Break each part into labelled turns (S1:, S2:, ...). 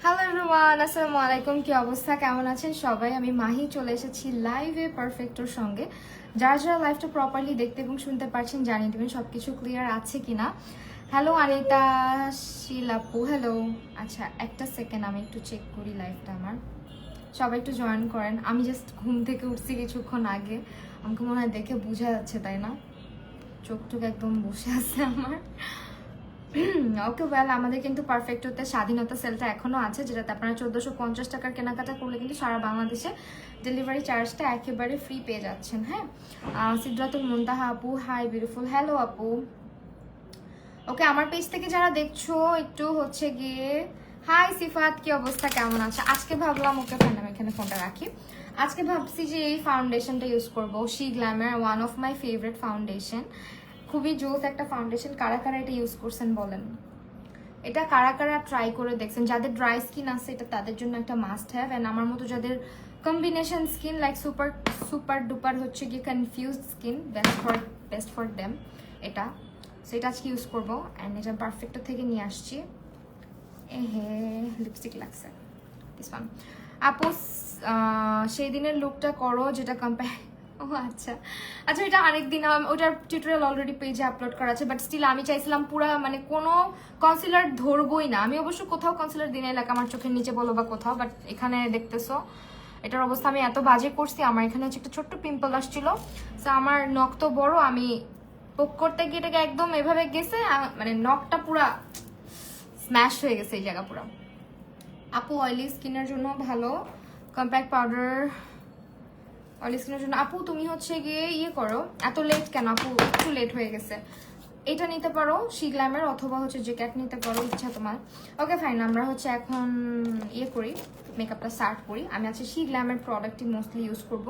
S1: Hello everyone, আসসালামু আলাইকুম। কি অবস্থা, কেমন আছেন সবাই? আমি মাহি চলে এসেছি লাইভে পারফেক্টর সঙ্গে। যারা যারা লাইভটা প্রপারলি দেখতে এবং শুনতে পারছেন জানিয়ে দেবেন সব কিছু ক্লিয়ার আছে কিনা। হ্যালো আনিতা শিলাপু, হ্যালো। আচ্ছা একটা সেকেন্ড, আমি একটু চেক করি লাইভটা আমার। সবাই একটু জয়েন করেন। আমি জাস্ট ঘুম থেকে উঠছি কিছুক্ষণ আগে, আমাকে মনে হয় দেখে বোঝা যাচ্ছে তাই না? চোখ টোক একদম বসে আছে আমার। ওকে ওয়েল, আমাদের কিন্তু পারফেক্ট হতে স্বাধীনতা সেলটা এখনো আছে, যেটাতে আপনারা 1450 টাকার কেনাকাটা করলে কিন্তু সারা বাংলাদেশে ডেলিভারি চার্জটা একেবারে ফ্রি পেয়ে যাচ্ছেন। হ্যাঁ, সিদ্ধাতুল মুনতাহা আপু, হাই বিউটিফুল, হ্যালো আপু। ওকে, আমার পেজ থেকে যারা দেখছো একটু হচ্ছে গিয়ে হাই সিফাত, কি অবস্থা, কেমন আছে? আজকে ভাবলাম, ওকে ফ্রেন্ড আমি এখানে ফোনটা রাখি। আজকে ভাবছি যে এই ফাউন্ডেশনটা ইউজ করবো, she Glamour, one of my favourite foundation. খুবই জোস একটা ফাউন্ডেশন। কারা কারা এটা ইউজ করছেন বলেন? এটা কারা কারা ট্রাই করে দেখছেন? যাদের ড্রাই স্কিন আছে এটা তাদের জন্য একটা মাস্ট হ্যাভ, অ্যান্ড আমার মতো যাদের combination skin like super super duper হচ্ছে কি confused skin, best for them এটা। সো এটা আজকে ইউজ করবো, অ্যান্ড এটা পারফেক্ট থেকে নিয়ে আসছি। হে লিপস্টিক লাগছে দিস ওয়ান। আপু সেই দিনের লুকটা করো যেটা কম্পেয়ার। ও আচ্ছা আচ্ছা, এটা আরেকদিন ওটার টিউটোরিয়াল অলরেডি পেজে আপলোড করা আছে, বাট স্টিল আমি চাইছিলাম পুরা মানে কোনো কনসিলার ধরবই না। আমি অবশ্য কোথাও কনসিলার দিনে লাগে আমার চোখের নিচে বলো বা কোথাও, বাট এখানে দেখতেছো এটার অবস্থা আমি এত বাজে করছি। আমার এখানে হচ্ছে একটা ছোট্ট পিম্পল আসছিল, সো আমার নখ তো বড়, আমি পোক করতে গিয়ে এটাকে একদম এভাবে গেছে, মানে নখটা পুরা স্ম্যাশ হয়ে গেছে এই জায়গা পুরো। আপু অয়েলি স্কিনের জন্য ভালো কম্প্যাক্ট পাউডার, অয়েলি স্কিনের জন্য। আপু তুমি হচ্ছে গিয়ে ইয়ে করো, এত লেট কেন আপু? একটু লেট হয়ে গেছে। এটা নিতে পারো শি গ্ল্যামার, অথবা হচ্ছে জ্যাকেট নিতে পারো, ইচ্ছা তোমার। ওকে ফাইন, আমরা হচ্ছে এখন ইয়ে করি, মেকআপটা স্টার্ট করি। আমি আজকে শি গ্ল্যামার প্রোডাক্টটি মোস্টলি ইউজ করব।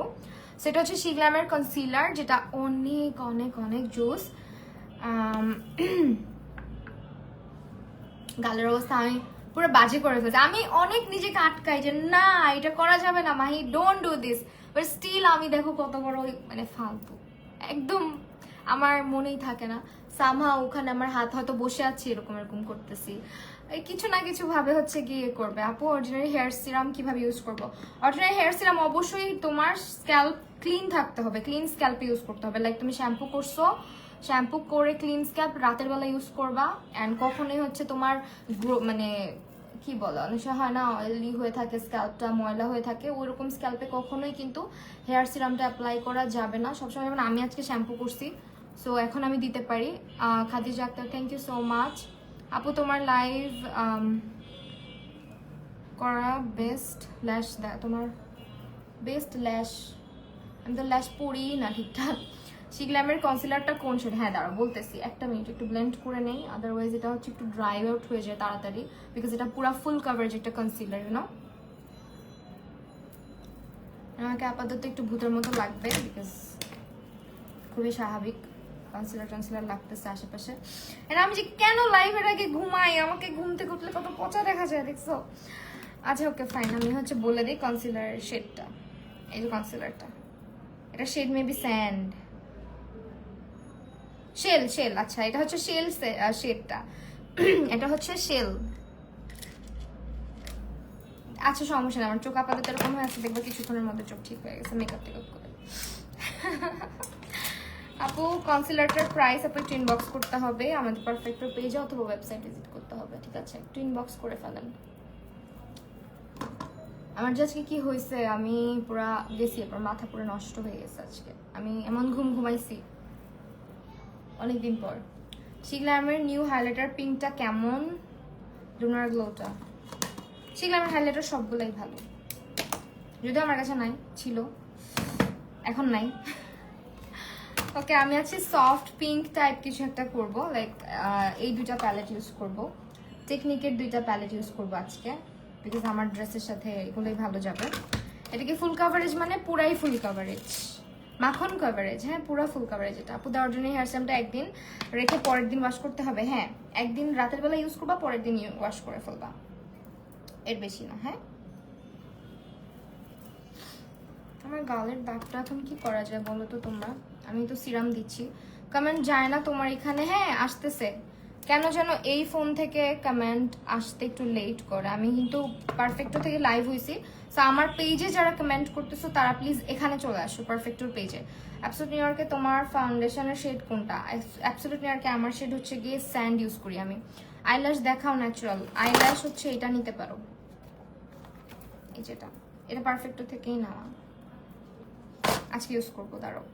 S1: সেটা হচ্ছে শি গ্ল্যামার কনসিলার, যেটা অনেক অনেক অনেক জোস। গালের অবস্থা আমি পুরো বাজে করে ফেলছি। আমি অনেক নিজেকে আটকাই যে না এটা করা যাবে না Mahi, don't do this, but still আমি দেখো কত বড় মানে ফালতু একদম, আমার মনেই থাকে না। সামহা ওখানে আমার হাত হয়তো বসে আছি এরকম এরকম করতেছি, এই কিছু না কিছু ভাবে হচ্ছে গিয়ে করবে। আপু অর্ডিনারি হেয়ার সিরাম কিভাবে ইউজ করবো? অর্ডিনারি হেয়ার সিরাম অবশ্যই তোমার স্ক্যাল্প ক্লিন থাকতে হবে, ক্লিন স্ক্যাল্পে ইউজ করতে হবে। লাইক তুমি শ্যাম্পু করছো, শ্যাম্পু করে ক্লিন স্ক্যাল্প রাতের বেলা ইউজ করবা। অ্যান্ড কখনোই হচ্ছে তোমার মানে কি বলো, অনেক সময় হয় না অয়েলি হয়ে থাকে স্ক্যাল্পটা, ময়লা হয়ে থাকে, ওইরকম স্ক্যাল্পে কখনোই কিন্তু হেয়ার সিরামটা অ্যাপ্লাই করা যাবে না সবসময়। যেমন আমি আজকে শ্যাম্পু করছি, সো এখন আমি দিতে পারি। Khadija Akter, thank you so much. আপু তোমার লাইভ করা বেস্ট ল্যাশ, তোমার বেস্ট ল্যাশ, আমি তো ল্যাশ পড়ি না ঠিকঠাক। শি গ্ল্যামের কনসিলারটা কোন শেড? হ্যাঁ দাঁড়াও বলতেছি, একটা মিনিট একটু ব্লেন্ড করে নেই, আদারওয়াইজ এটা হচ্ছে একটু ড্রাই আউট হয়ে যায় তাড়াতাড়ি, বিকজ এটা পুরো ফুল কাভারেজ একটা কনসিলার, ইউনো। আমাকে আপাতত একটু ভূতের মতো লাগবে, বিকজ খুবই স্বাভাবিক কনসিলার লাগতেছে আশেপাশে। আর আমি যে কেন লাইভের আগে ঘুমাই, আমাকে ঘুম থেকে উঠলে কত পচা দেখা যায় দেখছো। আচ্ছা ওকে ফাইন, আমি হচ্ছে বলে দিই কনসিলার শেডটা। এই যে কনসিলারটা, এটা শেড মেবি স্যান্ড, শেল। আচ্ছা এটা হচ্ছে শেল শেডটা। এটা হচ্ছে শেল। আচ্ছা সমস্যা নেই, আমার চোখ আপাতত এরকম হয়ে আছে, দেখবো কিছুক্ষণের মধ্যে চোখ ঠিক হয়ে গেছে মেকআপ টেকআপ করে। আপু কনসিলারটার প্রাইস আপু একটু ইনবক্স করতে হবে আমাদের পারফেক্টর পেজে, অথবা ওয়েবসাইট ভিজিট করতে হবে, ঠিক আছে? একটু ইনবক্স করে ফেলেন। আমার যে আজকে কি হয়েছে, আমি পুরা গেছি, এরপর মাথা পুরো নষ্ট হয়ে গেছে আজকে। আমি এমন ঘুমাইছি অনেকদিন পর। শি গ্ল্যামের নিউ হাইলাইটার পিঙ্কটা কেমন? লুনার গ্লোটা। শি গ্ল্যামের হাইলাইটার সবগুলাই ভালো, যদিও আমার কাছে নাই, ছিল এখন নাই। ওকে আমি আছি সফট পিঙ্ক টাইপ কিছু একটা করব, লাইক এই দুইটা প্যালেট ইউজ করব, টেকনিকের দুইটা প্যালেট ইউজ করব আজকে, বিকজ আমার ড্রেসের সাথে এগুলোই ভালো যাবে। এটা কি ফুল কাভারেজ? মানে পুরাই ফুল কাভারেজ, মাখন কাভারেজ, হ্যাঁ পুরো ফুল কাভারেজ। এটা আপু দেওয়ার জন্য হেয়ার সিরামটা একদিন রেখে পরের দিন ওয়াশ করতে হবে। হ্যাঁ একদিন রাতের বেলা ইউজ করবা, পরের দিন ওয়াশ করে ফেলবা, এর বেশি না। হ্যাঁ আমার গালের দাগটা এখন কি করা যায় বলো তো তোমরা? আমি তো সিরাম দিচ্ছি, কমেন্ট যায় না তোমার এখানে। হ্যাঁ আসতেছে, কেন যেন এই ফোন থেকে কমেন্ট আসতে একটু লেট করে। আমি কিন্তু পারফেক্টো থেকে লাইভ হয়েছি, সো আমার পেজে যারা কমেন্ট করতেছো তারা প্লিজ এখানে চলে আসো পারফেক্টোর পেজে। অ্যাবসোলিউট নিউ ইয়র্কে তোমার ফাউন্ডেশনের শেড কোনটা? অ্যাবসোলিউট নিউ ইয়র্কে আমার শেড হচ্ছে গিয়ে স্যান্ড ইউজ করি আমি। আইল্যাশ দেখাও ন্যাচারাল। আইল্যাশ হচ্ছে এটা নিতে পারো, এই যেটা, এটা পারফেক্টো থেকেই না, আজকে ইউজ করবো। দাঁড়াও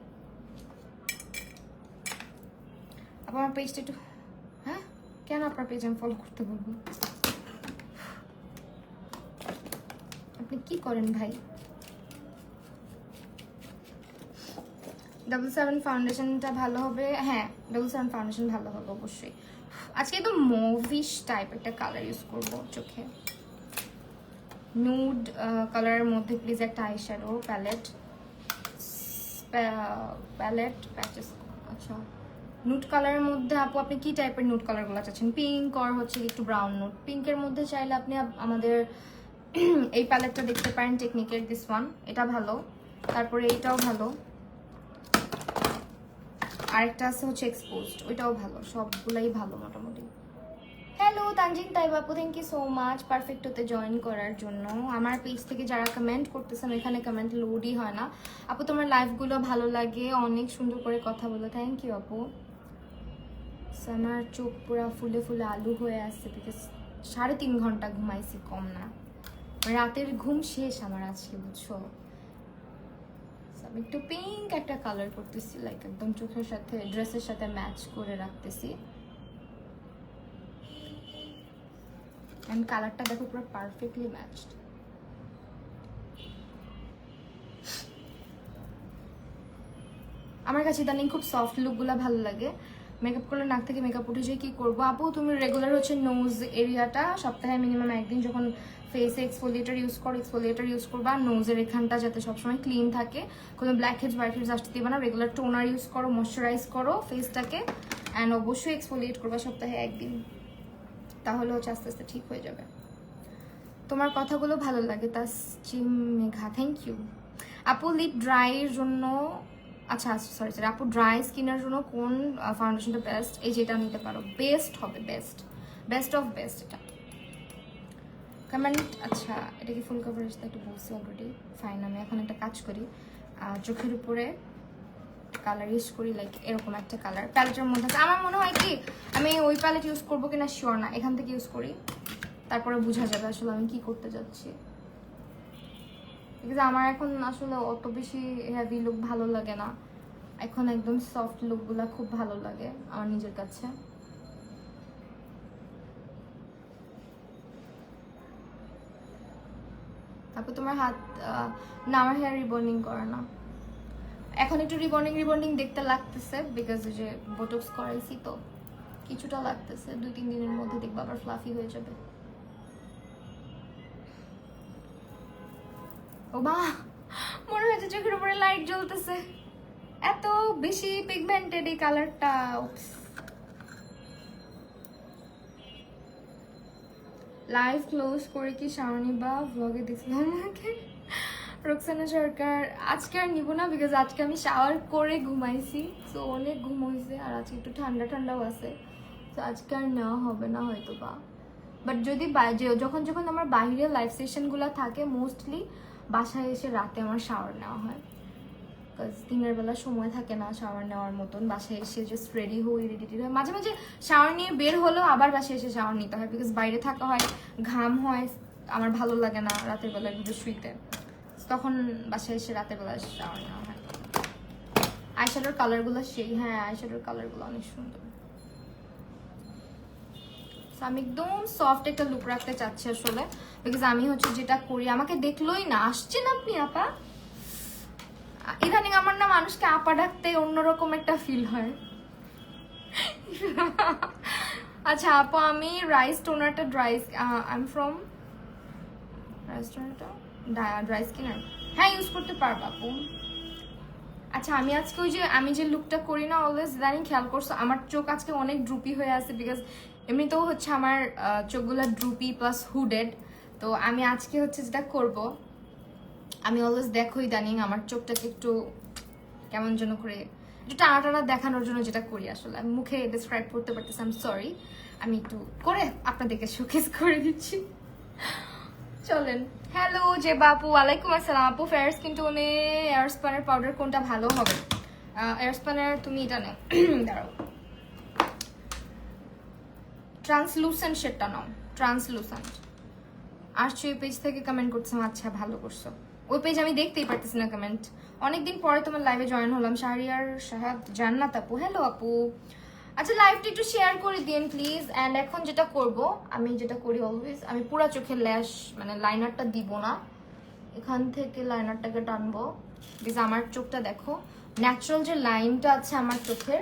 S1: আবার আমার পেজটা একটু, হ্যাঁ কেন আপনার পেজ আমি ফলো করতে বলবো? আপনি কি করেন ভাই? 77 ফাউন্ডেশনটা ভালো হবে। হ্যাঁ 77 ফাউন্ডেশন ভালো হবে অবশ্যই। আজকে একদম মুভিশ টাইপ একটা কালার ইউজ করবো চোখে, নুড কালারের মধ্যে প্লিজ একটা আই শ্যাডো প্যালেট প্যাচেস। আচ্ছা নুড কালারের মধ্যে আপু আপনি কি টাইপের নুড কালারগুলো চাচ্ছেন? পিঙ্ক আর হচ্ছে একটু ব্রাউন নুড। পিঙ্কের মধ্যে চাইলে আপনি আমাদের এই প্যালেটটা দেখতে পারেন, টেকনিকের দিস ওয়ান, এটা ভালো। তারপরে এইটাও ভালো, আরেকটা আছে হচ্ছে এক্সপোজড, ওইটাও ভালো, সবগুলাই ভালো মোটামুটি। হ্যালো তানজিন তাইব আপু, থ্যাংক ইউ সো মাচ পারফেক্টোতে জয়েন করার জন্য। আমার পেজ থেকে যারা কমেন্ট করতেছেন এখানে কমেন্ট লোডই হয় না। আপু তোমার লাইভগুলো ভালো লাগে, অনেক সুন্দর করে কথা বলো, থ্যাংক ইউ আপু। আমার চোখ পুরো ফুলে ফুলে আলু হয়ে আসছে বিকজ 3.5 ঘন্টা ঘুমাইছি, কম না। রাতের ঘুম শেষ আমার আজকে, বুঝছো? আমি একটু পিঙ্ক একটা কালার করতেছি, লাইক একদম চোখের সাথে ড্রেসের সাথে ম্যাচ করে রাখতেছি। এন্ড কালারটা দেখো পুরো পারফেক্টলি ম্যাচড। আমার কাছে ইদানিং খুব সফট লুকগুলো ভালো লাগে। মেকআপ করলে নাক থেকে মেকআপ উঠে যায়, কি করবো আপু? তুমি রেগুলার হচ্ছে নোজ এরিয়াটা সপ্তাহে মিনিমাম একদিন যখন ফেসে এক্সফোলিয়েটার ইউজ করবা। নোজের এখানটা যাতে সবসময় ক্লিন থাকে, কোনো ব্ল্যাক হেডস হোয়াইট হেডস আসতে দিবা না। রেগুলার টোনার ইউজ করো, ময়শ্চারাইজ করো ফেসটাকে, অ্যান্ড অবশ্যই এক্সফোলিয়েট করবা সপ্তাহে একদিন, তাহলে হচ্ছে আস্তে আস্তে ঠিক হয়ে যাবে। তোমার কথাগুলো ভালো লাগে তাসজিম মেঘা, থ্যাংক ইউ আপু। লিপ ড্রাইয়ের জন্য, আচ্ছা সরি আপু, ড্রাই স্কিনের জন্য কোন ফাউন্ডেশনটা বেস্ট? এই যেটা নিতে পারো, বেস্ট হবে, বেস্ট অফ বেস্ট এটা। কমেন্ট, আচ্ছা এটা কি ফুল কভারেজ? একটু বলছি অলরেডি, ফাইন। আমি এখন একটা কাজ করি, চোখের উপরে কালার ইউজ করি, লাইক এরকম একটা কালার প্যালেটের মধ্যে আছে। আমার মনে হয় কি আমি ওই প্যালেট ইউজ করবো কিনা শিওর না, এখান থেকে ইউজ করি, তারপরে বোঝা যাবে আসলে আমি কি করতে যাচ্ছি। বিকজ আমার এখন আসলে অত বেশি হেভি লুক ভালো লাগে না, এখন একদম সফট লুকগুলো খুব ভালো লাগে আমার নিজের কাছে। তারপর তোমার হাত, না আমার হেয়ার রিবন্ডিং করে না, এখন একটু রিবন্ডিং দেখতে লাগতেছে বিকজ যে বোটক্স করাইছি তো কিছুটা লাগতেছে। 2-3 দিনের মধ্যে দেখবো আবার ফ্লাফি হয়ে যাবে। ও মা, মনে হচ্ছে চোখের উপরে লাইট জ্বলতেছে, এত বেশি পিগমেন্টেড এই কালারটা। লাইভ ক্লোজ করে কি শাওনি বা ভ্লগে দেখছিলাম আমাকে রোকসানা সরকার। আজকে আর নিব না বিকজ আজকে আমি শাওয়ার করে ঘুমাইছি, তো অনেক ঘুম হয়েছে, আর আজকে একটু ঠান্ডাও আছে, তো আজকে আর নেওয়া হবে না হয়তো বা। বাট যদি যখন যখন আমার বাইরে লাইভ সেশনগুলো থাকে, মোস্টলি বাসায় এসে রাতে আমার শাওয়ার নেওয়া হয়, বিকজ দিনের বেলা সময় থাকে না শাওয়ার নেওয়ার মতন। বাসায় এসে জাস্ট রেডি হই, মাঝে মাঝে শাওয়ার নিয়ে বের হলেও আবার বাসায় এসে শাওয়ার নিতে হয়, বিকজ বাইরে থাকা হয়, ঘাম হয়, আমার ভালো লাগে না রাতের বেলা ঘুরে শুইতে, তখন বাসায় এসে রাতের বেলা শাওয়ার নেওয়া হয়। আইশ্যাডোর কালারগুলো সেই, হ্যাঁ আইশ্যাডোর কালারগুলো অনেক সুন্দর। আমি একদম সফট একটা লুক রাখতে চাচ্ছি আসলে, বিকজ আমি হচ্ছে যেটা করি, আমাকে দেখলোই না, আসছেন আপনি আপা, ইদানিং আমার না মানুষকে আপা ডাকতে অন্যরকম একটা ফিল হয়। আচ্ছা আপু, আমি রাইস টোনারটা dry, I am from rice টোনারটা ড্রাই স্কিনার, হ্যাঁ ইউজ করতে পারবো আপু। আচ্ছা আমি আজকে ওই যে আমি যে লুকটা করি না অলওয়েজ, ইদানিং খেয়াল করছো আমার চোখ আজকে অনেক ড্রুপি হয়ে আছে, বিকজ এমনিতেও হচ্ছে আমার চোখগুলো ড্রুপি প্লাস হুডেড। তো আমি আজকে হচ্ছে যেটা করব, আমি অলওয়েজ দেখো ইদানিং আমার চোখটাকে একটু কেমন যেন করে একটু টানা টানা দেখানোর জন্য যেটা করি আসলে আমি মুখে ডিসক্রাইব করতে পারতেছি, আই এম সরি। আমি একটু করে আপনাদেরকে শোকেস করে দিচ্ছি। চলেন। হ্যালো যে বাপু, ওয়ালাইকুম আসসালাম আপু। ফেয়ার স্কিন টোনে এয়ারস্পানের পাউডার কোনটা ভালো হবে? এয়ারস্পানের তুমি এটা নেও, দাঁড়াও, ট্রান্সলুসেন্ট শেডটা নাও, ট্রান্সলুসেন্ট। আসছো এই পেজ থেকে কমেন্ট করছিলাম, আচ্ছা ভালো করছো। ওই পেজ আমি দেখতেই পারতেছি না কমেন্ট। অনেকদিন পরে তোমার লাইভে জয়েন হলাম। শাহরিয়ার সাহাব জান্নাত আপু, হ্যালো আপু। আচ্ছা লাইভটা একটু শেয়ার করে দিন প্লিজ। অ্যান্ড এখন যেটা করব, আমি যেটা করি অলওয়েজ, আমি পুরো চোখের ল্যাশ মানে লাইনারটা দিব না, এখান থেকে লাইনারটাকে টানবো। বিকজ আমার চোখটা দেখো, ন্যাচারাল যে লাইনটা আছে আমার চোখের,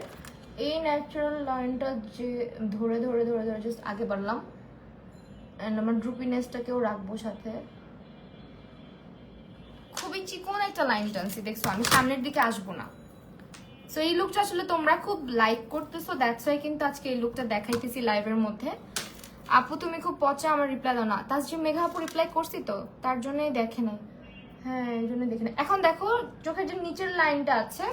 S1: এই ন্যাচারাল লাইনটা যে ধরে ধরে ধরে ধরে জাস্ট আগে বাড়লাম। অ্যান্ড আমার ড্রুপিনেসটাকেও রাখবো সাথে। খুবই চিকন একটা লাইন টানছি, দেখছো আমি সামনের দিকে আসবো না। সো এই লুকটা আসলে তোমরা খুব লাইক করতেছো, দ্যাটস ওয়াই কিন্তু আজকে এই লুকটা দেখাইতেছি লাইভের মধ্যে। আপু তুমি খুব পচা, আমার রিপ্লাই দাও না। তাসজিম মেঘা আপু রিপ্লাই করছি তো, তার জন্যই দেখে নাই। হ্যাঁ এই জন্য দেখে নাই। এখন দেখো চোখের যে নিচের লাইনটা আছে,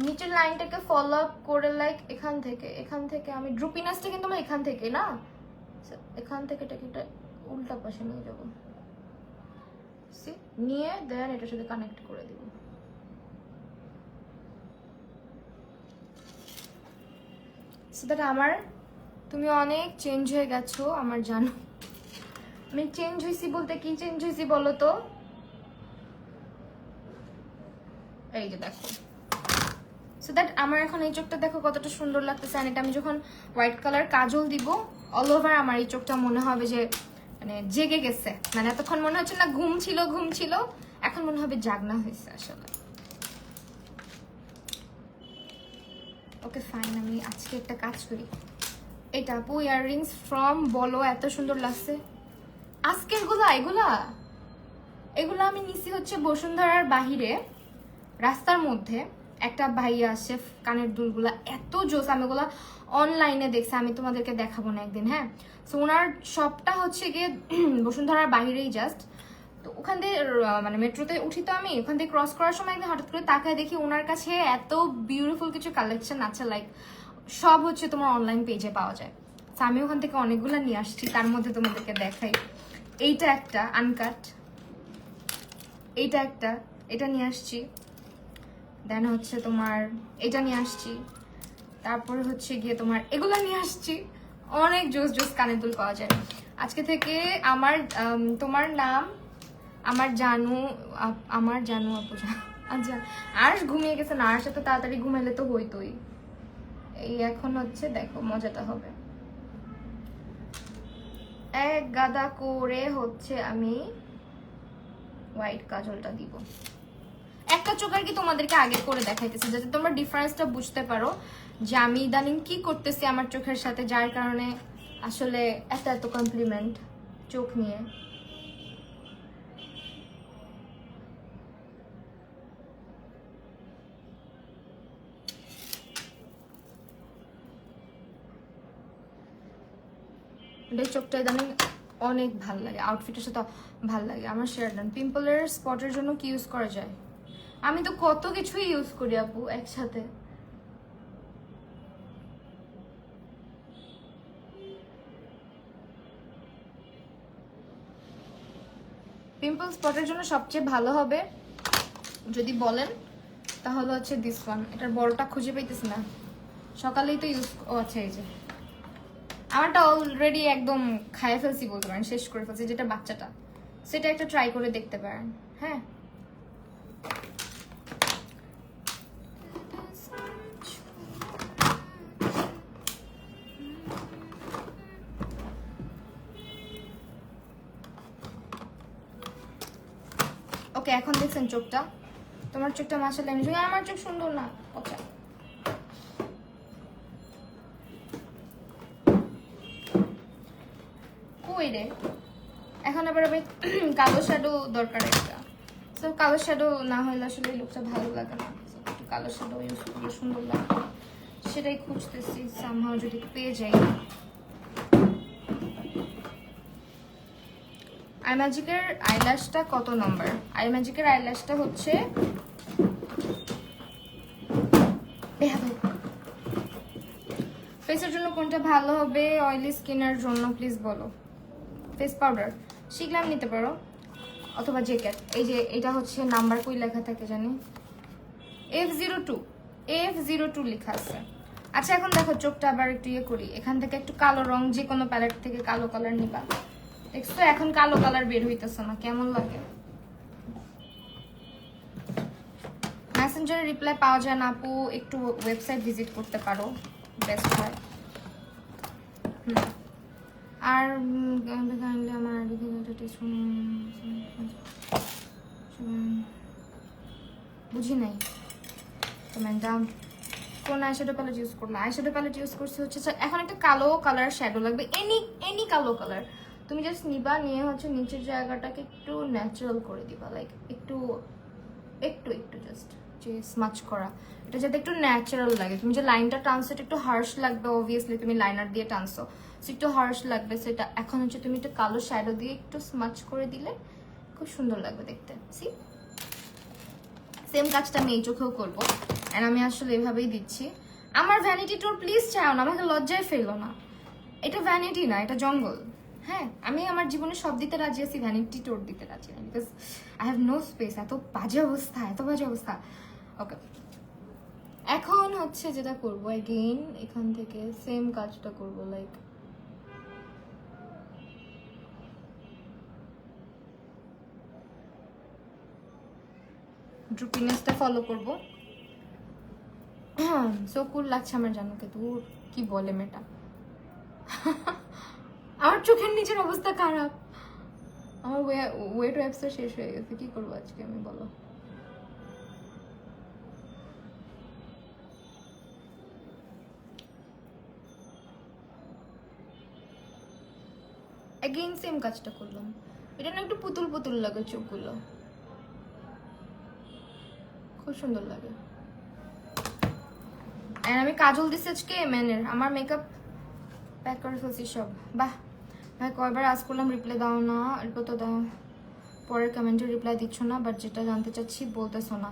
S1: নিচের লাইনটাকে ফলো আপ করে লাইক এখান থেকে আমি ড্রুপিনাসটা কিন্তু আমার এখান থেকে না, এখান থেকে এটা উল্টা পাশে নিয়ে যাবো, নিয়ে দেন এটার সাথে কানেক্ট করে দিব। সেটা আমার, তুমি অনেক চেঞ্জ হয়ে গেছো আমার জানো। আমি চেঞ্জ হয়েছি বলতে কি চেঞ্জ হয়েছি বলো তো? এই যে দেখো, সো দ্যাট আমার এখন এই চোখটা দেখো কতটা সুন্দর লাগতেছে। আর এটা আমি যখন হোয়াইট কালার কাজল দিব অল ওভার, আমার এই চোখটা মনে হবে যে মানে জেগে গেছে। মানে এতক্ষণ মনে হচ্ছে না ঘুম ছিল, এখন মনে হবে জাগনা হয়েছে আসলে। ওকে ফাইন, আমি আজকে একটা কাজ করি। এটা আপু ইয়াররিংস ফ্রম বলো, এত সুন্দর লাগছে আজকের এগুলা আমি নিছি হচ্ছে বসুন্ধরার বাহিরে রাস্তার মধ্যে একটা ভাইয়া আসে, কানের দুলগুলা এত জোস, আমি ওগুলা অনলাইনে দেখছি, আমি তোমাদেরকে দেখাবো না একদিন। হ্যাঁ, সো ওনার শপটা হচ্ছে গিয়ে বসুন্ধরার বাহিরেই জাস্ট। তো ওখান থেকে মানে মেট্রোতে উঠি তো আমি, ওখান থেকে ক্রস করার সময় একদিন হঠাৎ করে তাকায় দেখি ওনার কাছে এত বিউটিফুল কিছু কালেকশন আছে, লাইক সব হচ্ছে তোমার অনলাইন পেজে পাওয়া যায়। তো আমি ওখান থেকে অনেকগুলো নিয়ে আসছি, তার মধ্যে তোমাদেরকে দেখাই। এইটা একটা আনকাট, এইটা একটা, এটা নিয়ে আসছি। দেন হচ্ছে তোমার এটা নিয়ে আসছি, তারপরে হচ্ছে গিয়ে তোমার এগুলা নিয়ে আসছি। অনেক জোস জোস কানের দুল পাওয়া যায়। আজকে থেকে আমার তোমার নাম আমার জানু আপু। আচ্ছা আর ঘুমিয়ে গেছে না, আর সাথে তাড়াতাড়ি ঘুমাইলে তো হইতোই। এই এখন হচ্ছে দেখো মজাটা হবে, এক গাদা করে হচ্ছে আমি হোয়াইট কাজলটা দিব। একটা চোখ আর কি তোমাদেরকে আগে করে দেখাইতেছি যাতে তোমরা ডিফারেন্সটা বুঝতে পারো যে আমি ইদানিং কি করতেছি আমার চোখের সাথে, যার কারণে আসলে এত কমপ্লিমেন্ট চোখ নিয়ে। চোখটা ইদানিং অনেক ভাল লাগে, আউটফিটের সাথে ভাল লাগে আমার। শেয়ারডান পিম্পলের স্পটের জন্য কি ইউজ করা যায়? আমি তো কত কিছুই ইউজ করি আপু একসাথে। পিম্পল স্পটের জন্য সবচেয়ে ভালো হবে যদি বলেন তাহলে হচ্ছে দিস ওয়ান। এটার বড়টা খুঁজে পাইতেছি না, সকালেই তো ইউজ, ও আচ্ছা এই যে আমারটা অলরেডি একদম খাইয়ে ফেলছি বলতে পারেন, শেষ করে ফেলছি, যেটা বাচ্চাটা, সেটা একটা ট্রাই করে দেখতে পারেন। হ্যাঁ ওকে, এখন দেখছেন চোখটা, তোমার চোখটা মাশাআল্লাহ, আমার চোখ সুন্দর না? আচ্ছা কই রে, এখন আবার আমি কালো শ্যাডো দরকার একটা। সো কালো শ্যাডো না হলে আসলে লুকটা ভালো লাগে না, একটু কালো শ্যাডো ইউজ করলে সুন্দর লাগে, সেটাই খুঁজতেছি। সামহাও যদি পেয়ে যাই। আই ম্যাজিকের আইল্যাশটা কত নম্বর? আই ম্যাজিকের আইল্যাশটা হচ্ছে কোনটা ভালো হবে অয়েলি স্কিনের জন্য প্লিজ বলো। ফেস পাউডার শিখলাম নিতে পারো, অথবা জ্যাকেট। এই যে এটা হচ্ছে নাম্বার কই লেখা থাকে জানি, F02 F02 লেখা আছে। আচ্ছা এখন দেখো চোখটা আবার একটু ইয়ে করি, এখান থেকে একটু কালো রং যে কোনো প্যালেট থেকে কালো কালার নিবা। দেখছো এখন কালো কালার বের হইতেছে না, কেমন লাগে? মেসেঞ্জারে রিপ্লাই পাওয়া যায় না আপু, একটু ওয়েবসাইট ভিজিট করতে পারো, বেস্ট হয়। আর আমার বুঝি নাই ম্যাডাম কোন আইশ্যাডো প্যালেট ইউজ করলো। আইশ্যাডো প্যালেট ইউজ করছি হচ্ছে এখন একটা কালো কালার শ্যাডো লাগবে, এনি কালো কালার। তুমি জাস্ট নিবা, নিয়ে হচ্ছে নিচের জায়গাটাকে একটু ন্যাচারাল করে দিবা, লাইক একটু একটু একটু জাস্ট যে স্মাচ করা, এটা যাতে একটু ন্যাচারাল লাগে। তুমি যে লাইনটা টানছো এটা একটু হার্শ লাগবে, অবভিয়াসলি তুমি লাইনার দিয়ে টানছো, একটু হার্শ লাগবে। সেটা এখন হচ্ছে তুমি একটু কালো শ্যাডো দিয়ে একটু স্মাচ করে দিলে খুব সুন্দর লাগবে দেখতে। সি সেম কাজটা আমি এই চোখেও করবো, অ্যান্ড আমি আসলে এভাবেই দিচ্ছি। আমার ভ্যানিটি ট্যুর প্লিজ চাও না, আমাকে লজ্জায় ফেলো না। এটা ভ্যানিটি না, এটা জঙ্গল। হ্যাঁ আমি আমার জীবনে সব দিতে রাজি আছি, ভ্যানিটি ট্যুর দিতে রাজি না, because I have no space. এত বাজে অবস্থা, এত বাজে অবস্থা। ওকে এখন হচ্ছে যেটা করবো এগেইন এখান থেকে সেম কাজটা করবো, লাইক ড্রুপিনেসটা ফলো করবো। সো কুল লাগছে আমার, জানো কে দূর কি বলে মেয়েটা। আমার চোখের নিচের অবস্থা খারাপ, আমার ওয়েট ওয়েবসটা শেষ হয়ে গেছে, কি করবো আজকে আমি বলো। এগেইন সেম কাজটা করলাম, এটা না একটু পুতুল পুতুল লাগে চোখগুলো, খুব সুন্দর লাগে। আর আমি কাজল দিচ্ছি আজকে এমএনের, আমার মেকআপ প্যাক করে ফেলছি সব। বাহ ভাই কয়বার আজ করলাম রিপ্লাই দাও না, রিপ্লাই তো দাও, পরের কমেন্টে রিপ্লাই দিচ্ছ না, বাট যেটা জানতে চাচ্ছি বলতেছো না।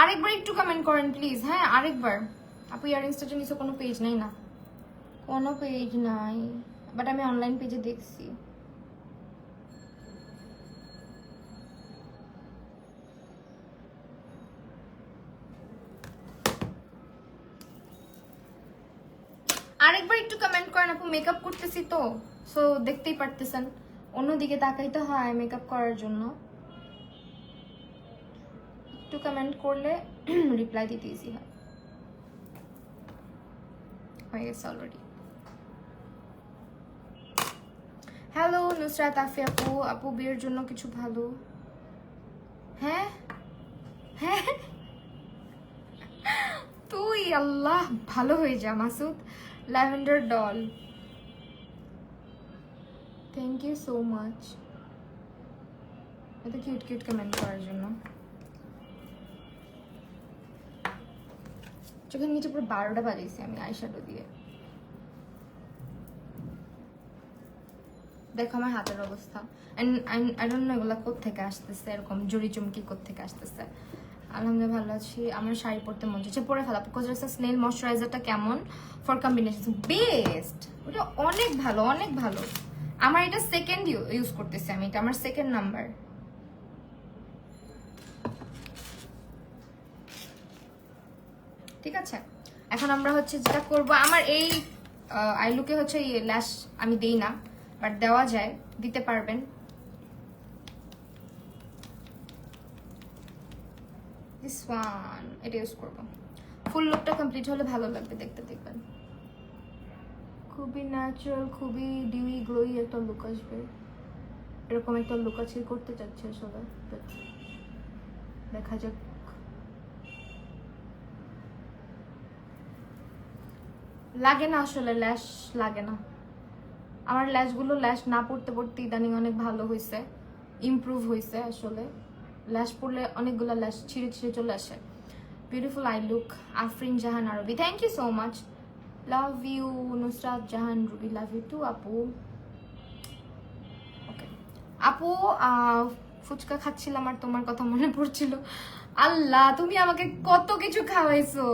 S1: আরেকবার একটু কমেন্ট করেন প্লিজ। হ্যাঁ আরেকবার। আপু ইয়ারিংসটা যে নিচে কোনো পেজ নাই না, কোনো পেজ নাই, বাট আমি অনলাইন পেজে দেখছি। আরেকবার একটু কমেন্ট করেন আপু, মেকআপ করতেছি তো, সো দেখতেই পারতেছেন, অন্যদিকে তাকাইতে হয় মেকআপ করার জন্য। একটু কমেন্ট করলে রিপ্লাই দিতে ইজি হয়। হয়ে গেছে অলরেডি। হ্যালো নুসরাত আফি আপু, আপু বিয়ের জন্য কিছু ভালো। হ্যাঁ হ্যাঁ তুই আল্লাহ ভালো হয়ে যা Masud. Lavender doll, thank you so much এত কিউট কিউট কমেন্ট করার জন্য। চোখের নিচে পুরো 12টা বাজিয়েছি আমি আইশ্যাডো দিয়ে। দেখো আমার হাতের অবস্থা, আই ডোন্ট নো এগুলো কোত্থেকে আসতেছে, এরকম জড়ি চুমকি কোত্থেকে আসতেছে। আলহামদুলিল্লাহ ভালো আছি, আমার শাড়ি পরতে মন চাইছে, পরে ফেলা। কোজরাসা স্নেল ময়শ্চারাইজারটা কেমন ফর কম্বিনেশন? বেস্ট, ওটা অনেক ভালো, অনেক ভালো। আমার এটা সেকেন্ড ইউজ করতেছি আমি, এটা আমার সেকেন্ড নাম্বার। ঠিক আছে এখন আমরা হচ্ছে যেটা করব, আমার এই আই লুকে হচ্ছে ল্যাশ আমি দেই না, বাট দেওয়া যায়, দিতে পারবেন। দিস ওয়ান এটা ইউজ করবো, ফুল লুকটা কমপ্লিট হলে ভালো লাগবে দেখতে, দেখবেন খুবই ন্যাচারাল, খুবই ডিউই গ্লোই একটা লুক আসবে। এরকম একটা লুক আছে করতে চাচ্ছে সবাই, দেখা যাক। লাগে না আসলে, ল্যাশ লাগে না আমার, ল্যাশগুলো ল্যাশ না পড়তে পড়তে ইদানিং অনেক ভালো হয়েছে, ইমপ্রুভ হয়েছে আসলে। ল্যাশ পড়লে অনেকগুলো ল্যাশ ছিঁড়ে ছিঁড়ে চলে আসে। Beautiful eye look Afrin Jahan Arbi, thank you so much, love you Nusrat Jahan Rubi, love you too আপু। ওকে আপু ফুচকা খাচ্ছিলাম আর তোমার কথা মনে পড়ছিল। আল্লাহ তুমি আমাকে কত কিছু খাওয়াইছো,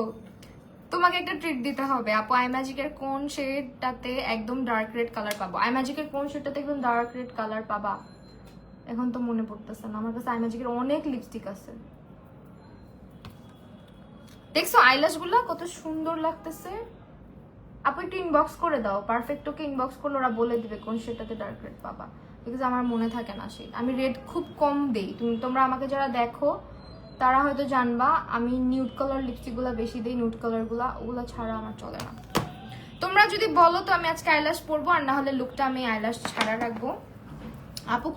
S1: তোমাকে একটা ট্রিট দিতে হবে আপু। আই ম্যাজিকের কোন শেডটাতে একদম ডার্ক রেড কালার পাবো? আই ম্যাজিকের কোন শেডটাতে একদম ডার্ক রেড কালার পাবা? এখন তো মনে পড়তেছে না, আমার কাছে আই ম্যাজিকের অনেক লিপস্টিক আছে। দেখছো আইল্যাশ গুলা কত সুন্দর লাগতেছে। আপু একটু ইনবক্স করে দাও, পারফেক্ট ওকে ইনবক্স করলে ওরা বলে দিবে কোন শেডটাতে ডার্ক রেড পাবা, বিকজ আমার মনে থাকে না শেড। আমি রেড খুব কম দেই, তোমরা আমাকে যারা দেখো তারা হয়তো জানবা আমি নিউড কালার লিপস্টিকগুলো বেশি দিই, নিউড কালারগুলো, ওগুলো ছাড়া আমার চলে না। তোমরা যদি বলো তো আমি আজকে আইল্যাশ পরবো, আর না হলে লুকটা আমি আইল্যাশ ছাড়া রাখবো। আপু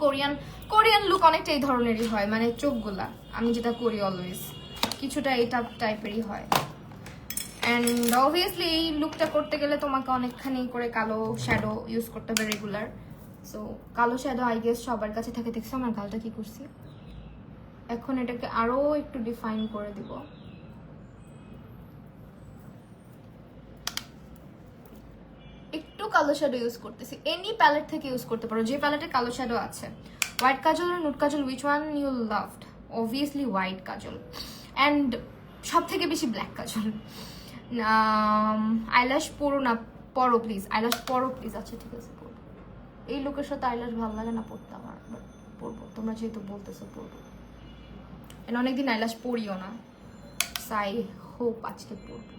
S1: কোরিয়ান লুক অনেকটা এই ধরনেরই হয়, মানে চোখগুলা আমি যেটা করি অলওয়েজ কিছুটা এটা টাইপেরই হয়। অ্যান্ড অবভিয়াসলি এই লুকটা করতে গেলে তোমাকে অনেকখানি করে কালো শ্যাডো ইউজ করতে হবে রেগুলার। সো কালো শ্যাডো আই গেস সবার কাছে থাকে। দেখছো আমার গালটা কি করছি? এখন এটাকে আরো একটু ডিফাইন করে দিব। একটু কালো শ্যাডো ইউজ করতেছি, এনি প্যালেট থেকে ইউজ করতে পারো, যে প্যালেটে কালো শ্যাডো আছে। হোয়াইট কাজল আর nude kajal, which one you loved? Obviously white kajal, and সব থেকে বেশি ব্ল্যাক কাজল। আইল্যাশ পরো না, পরো প্লিজ, আইল্যাশ পরো প্লিজ। আচ্ছা ঠিক আছে পরবো, এই লুকের সাথে আইল্যাশ ভালো লাগে না পরতে আমার, বাট পরবো, তোমরা যেহেতু বলতেছো পরবো। অনেকদিন আইল্যাশ পরিও না, সাই হোপ আজকে পরবো।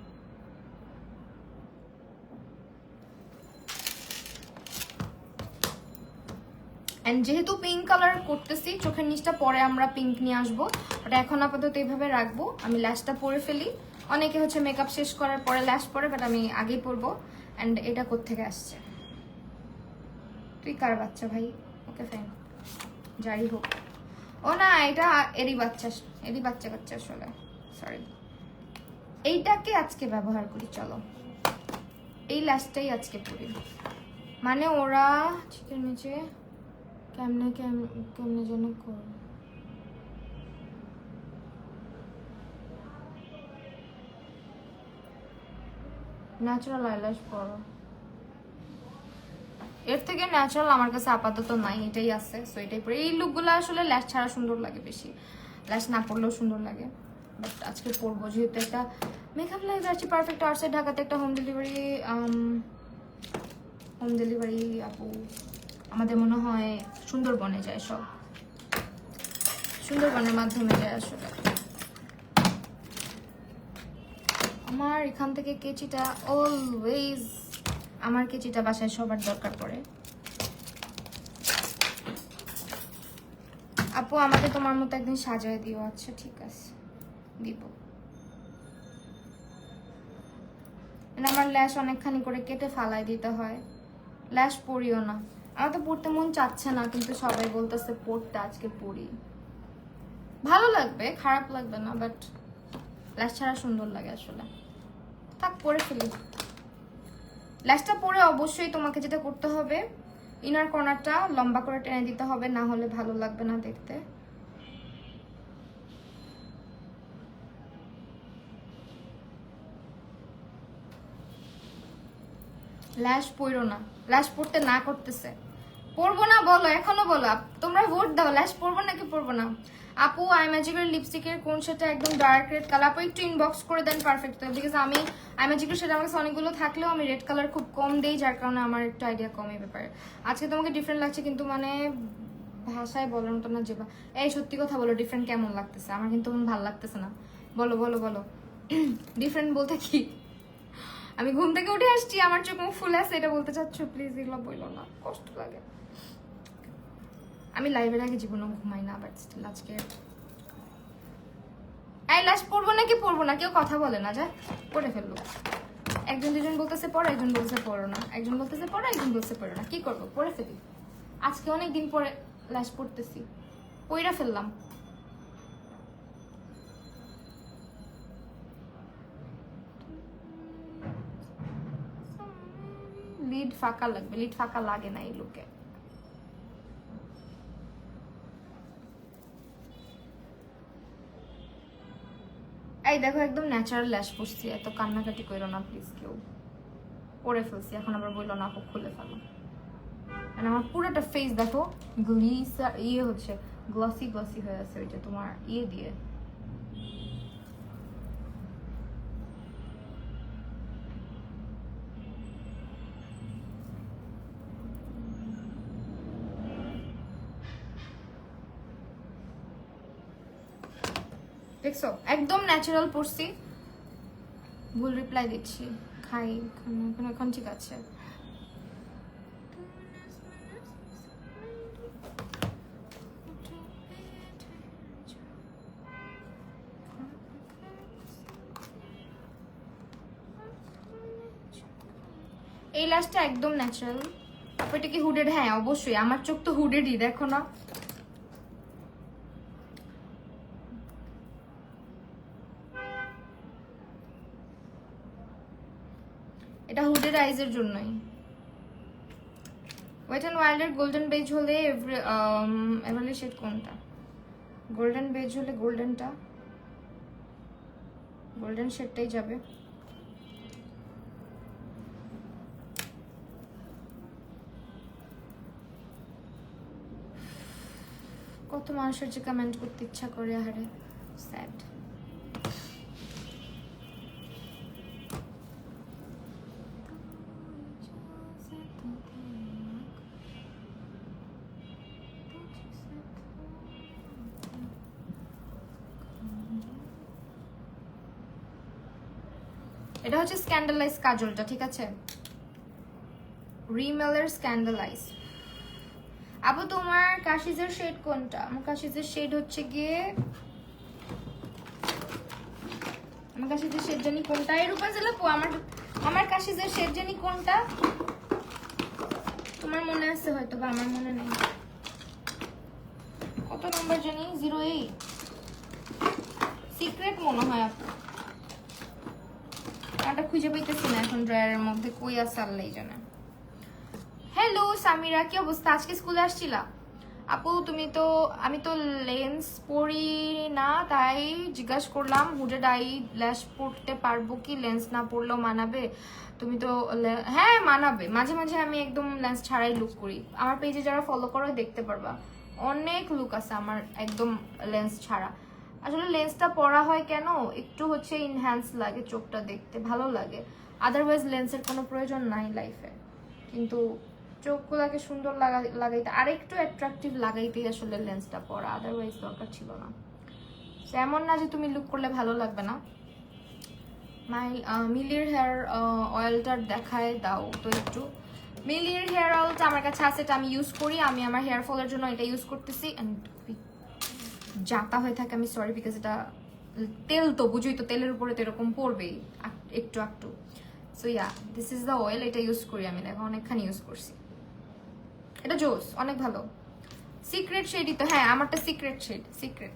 S1: অ্যান্ড যেহেতু পিঙ্ক কালার করতেছি, চোখের নিচটা পরে আমরা পিঙ্ক নিয়ে আসবো, বাট এখন আপাতত এইভাবে রাখবো। আমি ল্যাশটা পরে ফেলি, অনেকে হচ্ছে মেকআপ শেষ করার পরে ল্যাশ পরে, বাট আমি আগেই পরবো। অ্যান্ড এটা কোত্থেকে আসছে? তুই কার বাচ্চা ভাই? ওকে ফাইন, যাই হোক। ও না, এটা এরই বাচ্চা কাচ্চা আসলে, সরি। এইটাকে আজকে ব্যবহার করি, চলো এই ল্যাশটাই আজকে পরি। মানে ওরা চিকেন নিচে কেমনে যেন কর, ন্যাচারাল আইল্যাশ পরো। এর থেকে ন্যাচারাল আমার কাছে আপাতত নাই, এটাই আছে, সো এটাই পরে। এই লুকগুলো আসলে ল্যাশ ছাড়া সুন্দর লাগে বেশি, ল্যাশ না পরলেও সুন্দর লাগে, বাট আজকে পরবো যেহেতু একটা মেকআপ লাইভ আসছে পারফেক্ট আর্টসে ঢাকাতে একটা হোম ডেলিভারি আপু আমাদের মনে হয় সুন্দরবনে যায়, সব সুন্দরবনের মাধ্যমে যায় আসলে। আমার এখান থেকে কেচিটা অলওয়েজ, আমার কেচিটা বাসায় সবার দরকার পড়ে। আপু আমাকে তোমার মতো একদিন সাজায় দিও। আচ্ছা ঠিক আছে, দিব। আমার ল্যাশ অনেকখানি করে কেটে ফালাই দিতে হয়, ল্যাশ পরিও না। আমার তো পড়তে মন চাচ্ছে না, কিন্তু সবাই বলতেছে পড়তে, আজকে পড়ি। ভালো লাগবে, খারাপ লাগবে না, বাট ল্যাশ ছাড়া সুন্দর লাগে আসলে। থাক পরে ফেলি। ল্যাশটা পরে অবশ্যই তোমাকে যেটা করতে হবে, ইনার কর্নারটা লম্বা করে টেনে দিতে হবে, না হলে ভালো লাগবে না দেখতে। ল্যাশ পরো না, ল্যাশ পড়তে না করতেছে। পরবো না বলো, এখনো বলো, তোমরা ভোট দাও, ল্যাশ পরবো নাকি পরবো না। আপু আই ম্যাজিকের লিপস্টিকের কোন সেটা একদম ডার্ক রেড কালার? আপু একটু ইনবক্স করে দেন পারফেক্ট, বিকজ আমি আই ম্যাজিকের সেটা আমার কাছে অনেকগুলো থাকলেও আমি রেড কালার খুব কম দেই, যার কারণে আমার একটু আইডিয়া কম এই ব্যাপারে। আজকে তোমাকে ডিফারেন্ট লাগছে, কিন্তু মানে ভাষায় বলার মতো না। যেবা এই সত্যি কথা বলো, ডিফারেন্ট কেমন লাগতেছে? আমার কিন্তু ভালো লাগতেছে না। বলো বলো বলো, ডিফারেন্ট বলতে কি? আমি ঘুম থেকে উঠে আসছি, আমার চোখ মুখ ফুলে আছে, এটা বলতে চাচ্ছ? প্লিজ এগুলো বললো না, কষ্ট লাগে। আমি লাইভের আগে জীবনে ঘুমাই না, বাট স্টিল আজকে এই লাস্ট পড়বো নাকি পড়বো না, কেউ কথা বলে না, যা পড়ে ফেলবো। একজন দুজন বলতেছে পড়ো, একজন বলতেছে পড়ো না, একজন বলতেছে পড়ো, একজন বলতেছে পড়ো না, কি করবো? পড়ে ফেলি। আজকে অনেক দিন পরে লাস্ট পড়তেছি, পইরা ফেললাম। লিড ফাঁকা লাগবে, লিড ফাঁকা লাগে না এই লুকে। এই দেখো একদম ন্যাচারাল ল্যাশ পড়ছি, এত কান্নাকাটি করো না প্লিজ কেউ। পরে ফেলছি, এখন আবার বললো না খুলে ফেলো। আমার পুরোটা ফেস দেখো গ্লিসা ইয়ে হচ্ছে, গ্লসি গ্লসি হয়ে আছে, ওইটা তোমার ইয়ে দিয়ে। দেখছো একদম ন্যাচারাল পড়ছি, ভুল রিপ্লাই দিচ্ছি, খাই এখন, এখন ঠিক আছে। এই লাস্টটা একদম ন্যাচারাল। এটা কি হুডেড? হ্যাঁ অবশ্যই, আমার চোখ তো হুডেডই, দেখো না। এটা হুডেড আইজের জন্যই। ওয়েট অ্যান্ড ওয়াইল্ডের গোল্ডেন বেজ হলে এভারলি শেড কোনটা? গোল্ডেন বেজ হলে গোল্ডেনটা, গোল্ডেন শেডটাই যাবে। কত মানুষের যে কমেন্ট করতে ইচ্ছা করে, আহারে স্যাড। এটা হচ্ছে স্ক্যান্ডালাইজ কাজলটা, ঠিক আছে, রিমেলের স্ক্যান্ডালাইজ। আপু তোমার কাশিজের শেড কোনটা? আমার কাশিজের শেড হচ্ছে গিয়ে, আমার কাশিজের শেড জানি কোনটা, এর উপর আপু আমার কাশিজের শেড জানি কোনটা, তোমার মনে আছে হয়তো বা আমার মনে নেই। কত নাম্বার জানি? 08 সিক্রেট মনে হয় আপু। এটা খুঁজে পাইতেছি না এখন ড্রয়ারের মধ্যে, কই আছে আল্লাহই জানে। হ্যালো সামিরা, কি অবস্থা? আজকে স্কুলে আসছিলা? আপু তুমি তো, আমি তো লেন্স পরি না তাই জিজ্ঞাসা করলাম, হুডেড আই ল্যাশ পড়তে পারবো কি? লেন্স না পরলেও মানাবে? তুমি তো হ্যাঁ মানাবে, মাঝে মাঝে আমি একদম লেন্স ছাড়াই লুক করি। আমার পেজে যারা ফলো করো দেখতে পারবা, অনেক লুক আছে আমার একদম লেন্স ছাড়া। আসলে লেন্সটা পরা হয় কেন, একটু হচ্ছে ইনহ্যান্স লাগে, চোখটা দেখতে ভালো লাগে, আদারওয়াইজ লেন্সের কোনো প্রয়োজন নাই লাইফে। কিন্তু চোখগুলোকে সুন্দর লাগাইতে আর একটু অ্যাট্রাকটিভ লাগাইতেই আসলে লেন্সটা পরা, আদারওয়াইজ দরকার ছিল না। এমন না যে তুমি লুক করলে ভালো লাগবে না। মিলির হেয়ার অয়েলটা দেখায় দাও তো একটু। মিলির হেয়ার অয়েলটা আমার কাছে আছে, এটা আমি ইউজ করি, আমি আমার হেয়ার ফলের জন্য এটা ইউজ করতেছি। জাতা হয়ে থাকে, আমি সরি, বিকজ এটা তেল তো বুঝুই তো, তেলের উপরে তো এরকম পড়বেই একটু একটু। So yeah, this is the oil, এটা ইউজ করি আমি, দেখো অনেকখানি ইউজ করছি। এটা জোস, অনেক ভালো। সিক্রেট শেডই তো, হ্যাঁ আমারটা সিক্রেট শেড, সিক্রেট।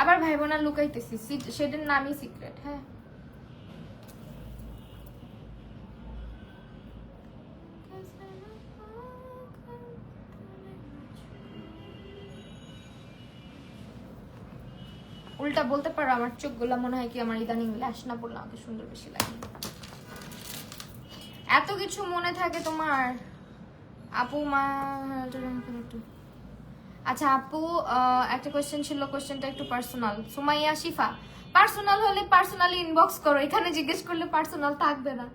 S1: আবার ভাই বোনা লুকাইতেছি, শেডের নামই সিক্রেট। হ্যাঁ উল্টা বলতে পারো, আমার চোখগুলো মনে হয় কি আমার ইদানিং ল্যাশ না পড়লে আমাকে সুন্দর বেশি লাগে। এত কিছু মনে থাকে তোমার আপু। আচ্ছা আপু, একটা কোয়েশ্চেন ছিল, কোয়েশ্চেনটা একটু পার্সোনাল। সুমাইয়া শিফা, পার্সোনাল হলে পার্সোনালি ইনবক্স করো, এখানে জিজ্ঞেস করলে পার্সোনাল থাকবে না।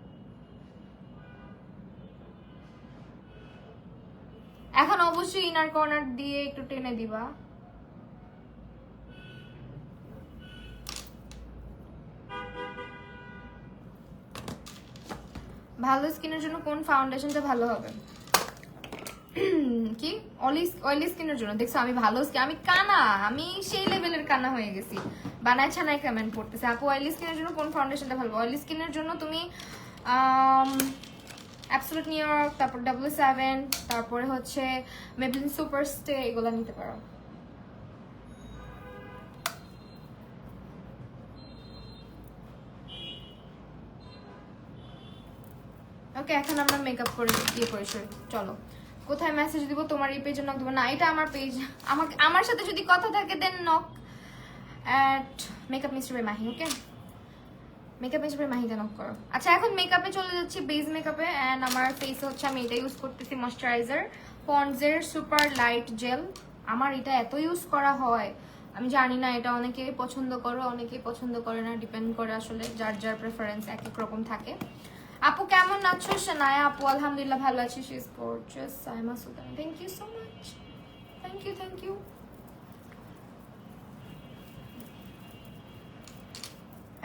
S1: এখন অবশ্যই ইনার কর্নার দিয়ে একটু টেনে দিবা। ভালো স্কিনের জন্য কোন ফাউন্ডেশনটা ভালো হবে? কি অয়েলি স্কিনের জন্য? দেখছো আমি ভালো স্কিন, আমি কানা, আমি সেই লেভেলের কানা হয়ে গেছি, বানায় ছানায় কমেন্ট করতেছে। আপু অয়েলি স্কিনের জন্য কোন ফাউন্ডেশনটা ভালো? অয়েলি স্কিনের জন্য তুমি অ্যাবসোলিউট নিউ ইয়র্ক, তারপর W7, তারপরে হচ্ছে মেবলিন সুপার স্টে, এগুলো নিতে পারো। ওকে এখন আমরা মেকআপ করে দিয়ে করে চলো। কোথায় মেসেজ দিব? তোমার এই পেজে নক দিব না, এটা আমার পেজ। আমার সাথে যদি কথা থাকে then knock at makeup mister by Mahi. Okay makeup mister by মাহিতে নক করো। আচ্ছা এখন মেকআপে চলে যাচ্ছি, বেস মেকআপে। অ্যান্ড আমার ফেসে হচ্ছে আমি এটা ইউজ করতেছি, ময়শ্চারাইজার পন্ডসের সুপার লাইট জেল। আমার এটা এত ইউজ করা হয় আমি জানি না, এটা অনেকেই পছন্দ করো অনেকেই পছন্দ করে না, ডিপেন্ড করে আসলে, যার যার প্রেফারেন্স এক এক রকম থাকে। আপু কেমন আছো? শানায়া আপু আলহামদুলিল্লাহ ভালো আছি। She is gorgeous. Saima Sultan, thank you so much, thank you thank you.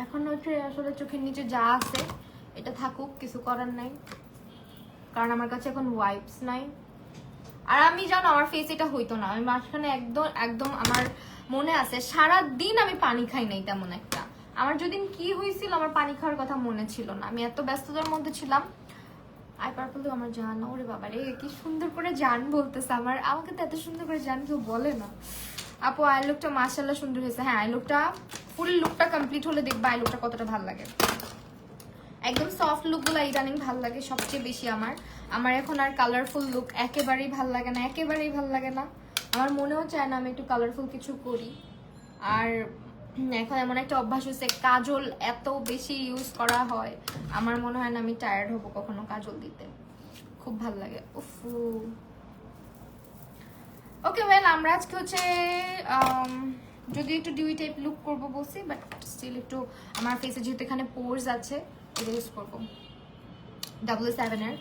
S1: এখন হচ্ছে আসলে চোখের নিচে যা আছে এটা থাকুক, কিছু করার নাই, কারণ আমার কাছে এখন ওয়াইপস নাই। আর আমি জানো আমার ফেস এটা হইতো না, আমি মাঝখানে একদম একদম আমার মনে আছে সারা দিন আমি পানি খাই নাই তেমন একটা। আমার যেদিন কি হয়েছিল আমার পানি খাওয়ার কথা মনে ছিল না, আমি এত ব্যস্ততার মধ্যে ছিলাম। আই পার্পল তো আমার জান, ওরে বাবা রে কি সুন্দর করে জান বলতেছে আমার, আমাকে তো এত সুন্দর করে জান কেউ বলে না। আপু আই লুকটা মাশাআল্লাহ সুন্দর হয়েছে। হ্যাঁ আই লুকটা ফুল লুকটা কমপ্লিট হলে দেখবা আই লুকটা কতটা ভালো লাগে। একদম সফট লুকগুলো ইদানিং ভাল লাগে সবচেয়ে বেশি আমার। আমার এখন আর কালারফুল লুক একেবারেই ভাল লাগে না, একেবারেই ভাল লাগে না। আমার মনেও চায় না আমি একটু কালারফুল কিছু করি। আর এখন এমন একটা অভ্যাস হচ্ছে কাজল এত বেশি ইউজ করা হয়, আমার মনে হয় না আমি টায়ার্ড হব কখনো কাজল দিতে, খুব ভাল লাগে। উফ ওকে ওয়েল, আমরা আজকে হচ্ছে যদি একটু ডিউই টাইপ লুক করবো বলছি, বাট স্টিল একটু আমার ফেসে যেহেতু এখানে পোর্স আছে এটা ইউজ করবো। 007 এর